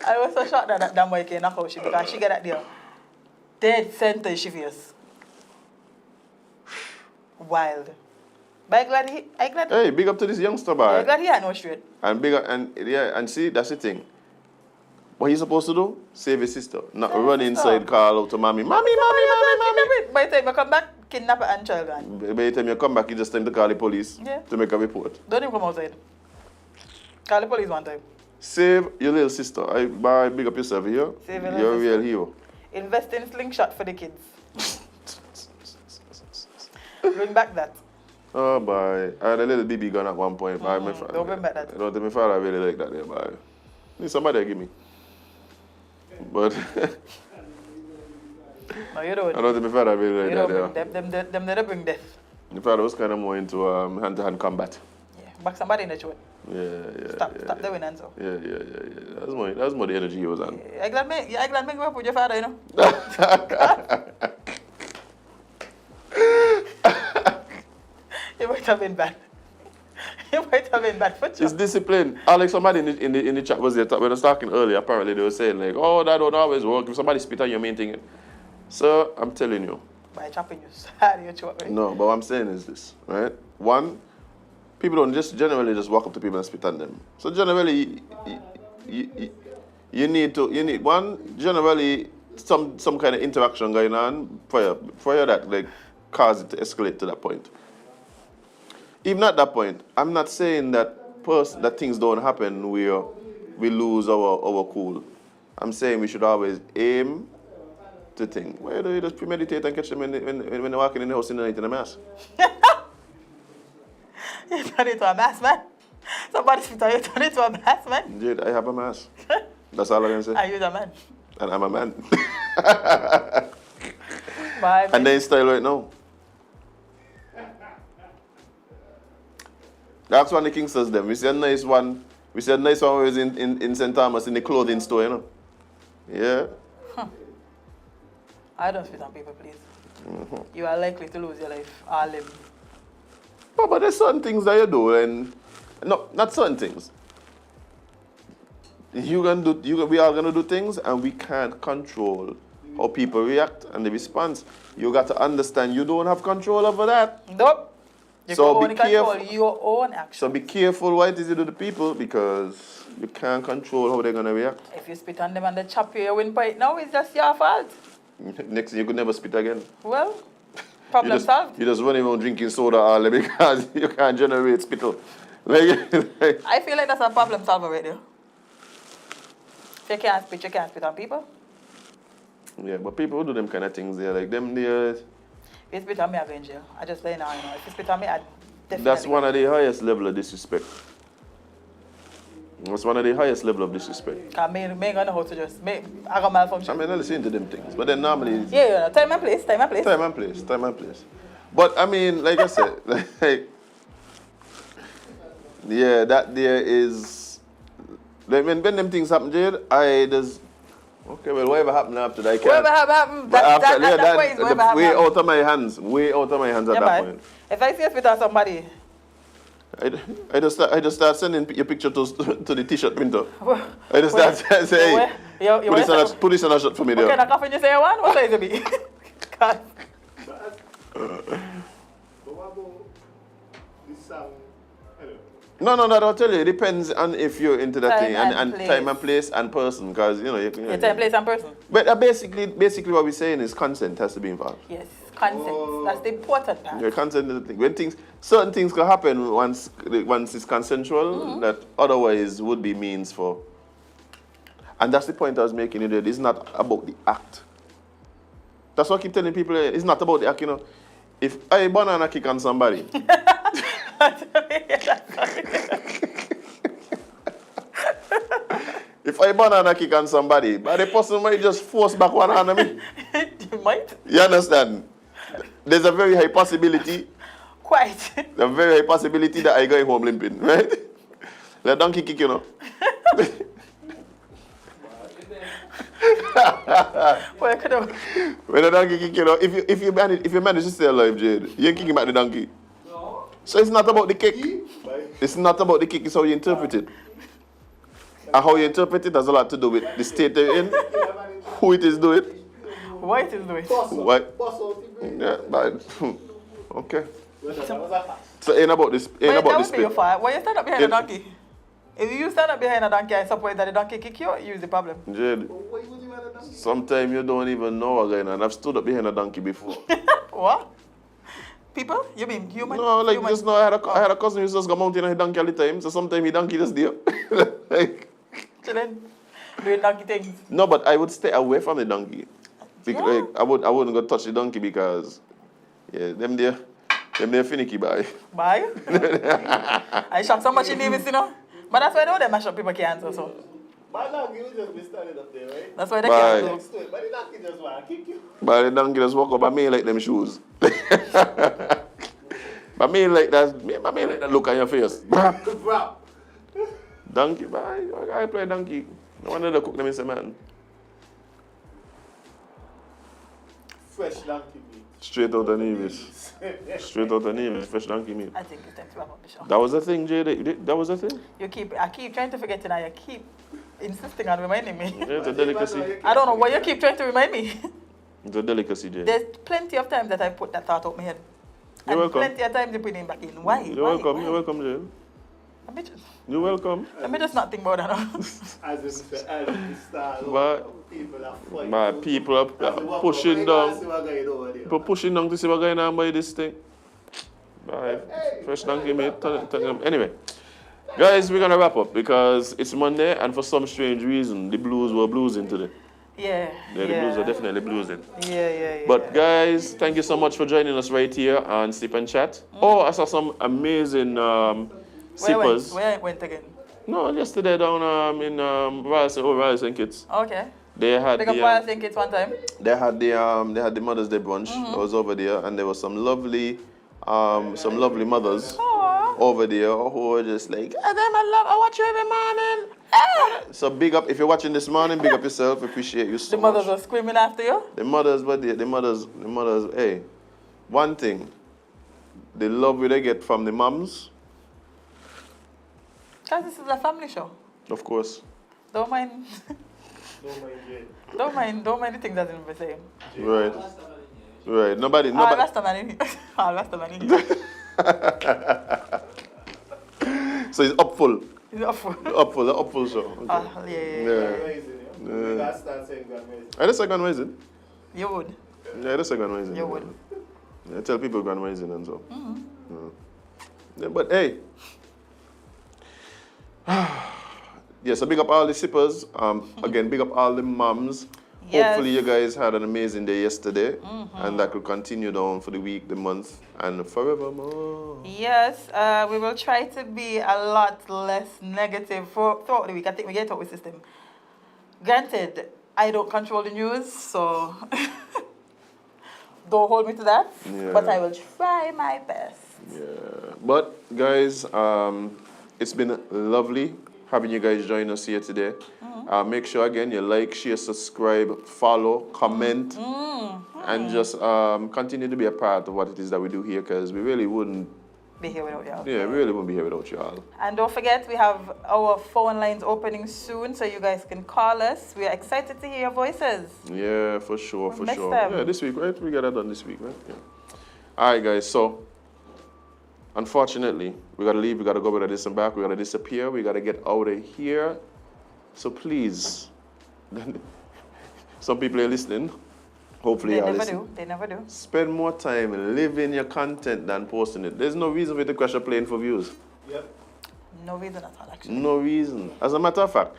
I was so shocked that that mic knock out she because she got that there. Dead center she face. Wild. But I glad. Hey, big up to this youngster, boy. I'm glad he had no straight. And big up, and see, that's the thing. What he's supposed to do? Save his sister. Not run inside, call out to mommy. Mommy. By the time you come back, kidnap and child gone. By the time you come back, you just time to call the police to make a report. Don't even come outside. Call the police one time. Save your little sister. Bye, big up yourself here. Save your You're a little real hero. Invest in slingshot for the kids. Bring back that. Oh, boy. I had a little BB gun at one point. Don't bring back that. I don't think my father really like that there, boy. Need somebody to give me. But No, you don't. I don't think my father really like that there. Them never bring death. My father was kind of more into hand-to-hand combat. Yeah, back somebody in the throat. Yeah. Stop doing that so. Yeah. That's more the energy he was on. Yeah, I glad me go up with your father, you know. You might have been bad. You might have been bad for sure. It's discipline. Alex, somebody in the chat was there when I was talking earlier. Apparently they were saying like, oh, that don't always work. If somebody spit on your main thing, so I'm telling you. By chopping you side of your throat, right? No, but what I'm saying is this, right? One, people don't just generally just walk up to people and spit on them. So generally, you need generally some kind of interaction going on for you that like cause it to escalate to that point. Even at that point, I'm not saying that things don't happen where we lose our cool. I'm saying we should always aim to think. Why do you just premeditate and catch them when they're walking in the house in the night in a mask? You turn into a mask, man. Somebody spit on you, turn into a mask, man. Jade, I have a mask. That's all I can say. Are you the man? And I'm a man. Bye, and they're in style right now. That's one of the Kingsters them. We see a nice one who is in St. Thomas in the clothing store, you know. Yeah. I don't spit on people, please. You are likely to lose your life, all limb. But there's certain things that you do, and no, not certain things. We are gonna do things, and we can't control how people react and the response. You got to understand you don't have control over that. Nope. You So can be only control careful. your own actions. So be careful what it is you do to people because you can't control how they're gonna react. If you spit on them and they chop your windpipe, now it's just your fault. Next thing you could never spit again. Well, problem solved. You just run around drinking soda all day because you can't generate spittle. I feel like that's a problem solver right there. If you can't spit on people. Yeah, but people who do them kind of things, they're like them there. If you spit on me, I go in jail. I just lay now, you know. If you spit on me, I definitely. That's one of the highest level of disrespect. That's one of the highest level of disrespect. Because me ain't gonna know how to just make. I got malfunction. I mean, I listen to them things, but then normally. Yeah. Time and place. Time and place. But I mean, like I said, like, yeah, that there is. Like, when them things happen, Jade, okay, well, whatever happened after that, I can't. Whatever happened, that way is whatever happened. Way out of my hands at that point. If I see a spit on somebody. I just start sending your picture to the t-shirt printer. I just start saying, hey, put this on a shot for me there. Okay, now coffee you say you want? What size it be? God. But what about this song? No, I'll tell you. It depends on if you're into that thing and place. time and place and person, because you know. Yeah, time, place, and person. But basically, what we're saying is consent has to be involved. Yes, consent. That's the important part. Yeah, consent is the thing. When certain things can happen once it's consensual, that otherwise would be means for. And that's the point I was making. It's not about the act. That's what I keep telling people. It's not about the act. You know, if I banana kick on somebody. If I banana kick on somebody, but the person might just force back one hand on me. You might. You understand? There's a very high possibility. Quite. A very high possibility that I go home limping, right? The donkey kick, you know. When the donkey kick, you know, if you manage to stay alive, Jade, you ain't kicking back the donkey. No. So it's not about the kick. It's not about the kick, it's how you interpret it. And how you interpret it has a lot to do with the state they're in, who it is doing. Why it is doing. Why? Yeah, but okay. So ain't about this. Ain't about this. Why you stand up behind a donkey? If you stand up behind a donkey, I suppose that the donkey kick you, use the problem. Jade, sometimes you don't even know what's going on. I've stood up behind a donkey before. What? People? You mean human? No, like human? just now I had a cousin who just go mountain on a donkey all the time. So sometimes he donkey just there. Like, chilling, doing donkey things. No, but I would stay away from the donkey. Like, I wouldn't go touch the donkey because them there finicky boy. Bye. I shot so much in Davis, you know. But that's why I know they mash up people can't so. My donkey will just be standing up there, right? That's why they can't do. But the donkey just want to kick you. But the donkey just walk up at me like them shoes. But me like that, I mean like that look on your face. Bro. Donkey, bye. I play donkey. No wonder they cook them in the man. Fresh donkey meat. Straight out of Nevis. Straight out of Nevis, fresh donkey meat. I think it's time to wrap up the show. That was the thing, Jade. That was the thing. I keep trying to forget it and you keep insisting on reminding me. Yeah, it's a delicacy. I don't know why you keep trying to remind me. It's a delicacy, Jade. There's plenty of times that I put that thought out my head. You're And welcome. plenty of times you bring it back in. Why? You're Why? welcome. Why? You're welcome, Jade. You're welcome. Let me just not think about that now. As if the style. But People are fighting. my people are pushing down. People pushing down to see what's going on by this thing. Bye. Fresh donkey meat. Anyway, guys, we're gonna wrap up because it's Monday, and for some strange reason, the Blues were bluesing today. Yeah. Yeah, the Blues are definitely bluesing. Yeah. But guys, thank you so much for joining us right here on Sip and Chat. Oh, I saw some amazing sippers. Where I went again? No, yesterday down in Royal St. Kitts. Okay. They had Pick up why I think it's one time. they had the Mother's Day brunch. I was over there, and there was some lovely mothers Aww. over there who were just like, I watch you every morning. So big up, if you're watching this morning, big up yourself. Appreciate you so The mothers much. were screaming after you. The mothers were there. The mothers. Hey, one thing, the love we they get from the mums, Guys, this is a family show. of course. Don't mind. Don't mind Jade. Don't mind the things that didn't be same. Right. Nobody. That's the man in here. That's the man in here. So it's up full. He's up for. Up full show. Okay. Yeah. Amazing, yeah. You gotta start saying God amazing. I just say Grand Rising. You would. Yeah, I just say Grand Rising. You would. Yeah, I tell people Grand Rising and so. Yeah, but hey. Yeah, so big up all the sippers. Again, big up all the mums. Yes. Hopefully you guys had an amazing day yesterday. And that could continue down for the week, the month, and forevermore. Yes, we will try to be a lot less negative throughout the week. I think we get out with system. Granted, I don't control the news, so don't hold me to that. Yeah. But I will try my best. Yeah. But guys, it's been lovely having you guys join us here today. Make sure again you like, share, subscribe, follow, comment, and just continue to be a part of what it is that we do here, because we really wouldn't Be here without y'all. we really wouldn't be here without y'all. And don't forget, we have our phone lines opening soon, so you guys can call us. We are excited to hear your voices. Yeah, for sure, for Miss sure. them. Yeah, this week, right? We got that done this week, right? Yeah. All right, guys. So, unfortunately, we gotta leave. We gotta go. We gotta disembark. We gotta disappear. We gotta get out of here. So please, some people are listening. Hopefully, They y'all never listen. do. They never do. Spend more time living your content than posting it. There's no reason for you to crash a plane for views. Yep. No reason at all, actually. No reason. As a matter of fact,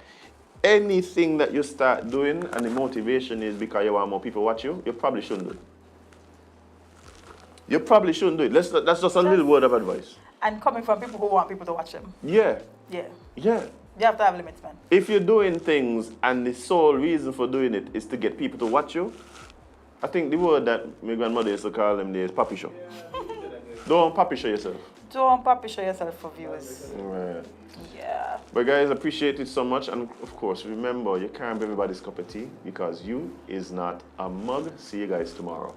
anything that you start doing and the motivation is because you want more people watch you, you probably shouldn't do it. You probably shouldn't do it. That's just a little word of advice. And coming from people who want people to watch them. Yeah. Yeah. Yeah. You have to have limits, man. If you're doing things and the sole reason for doing it is to get people to watch you, I think the word that my grandmother used to call them there is puppy show. Don't puppy show yourself. Don't puppy show yourself for viewers. Right. Yeah. But guys, appreciate it so much. And of course, remember, you can't be everybody's cup of tea because you is not a mug. See you guys tomorrow.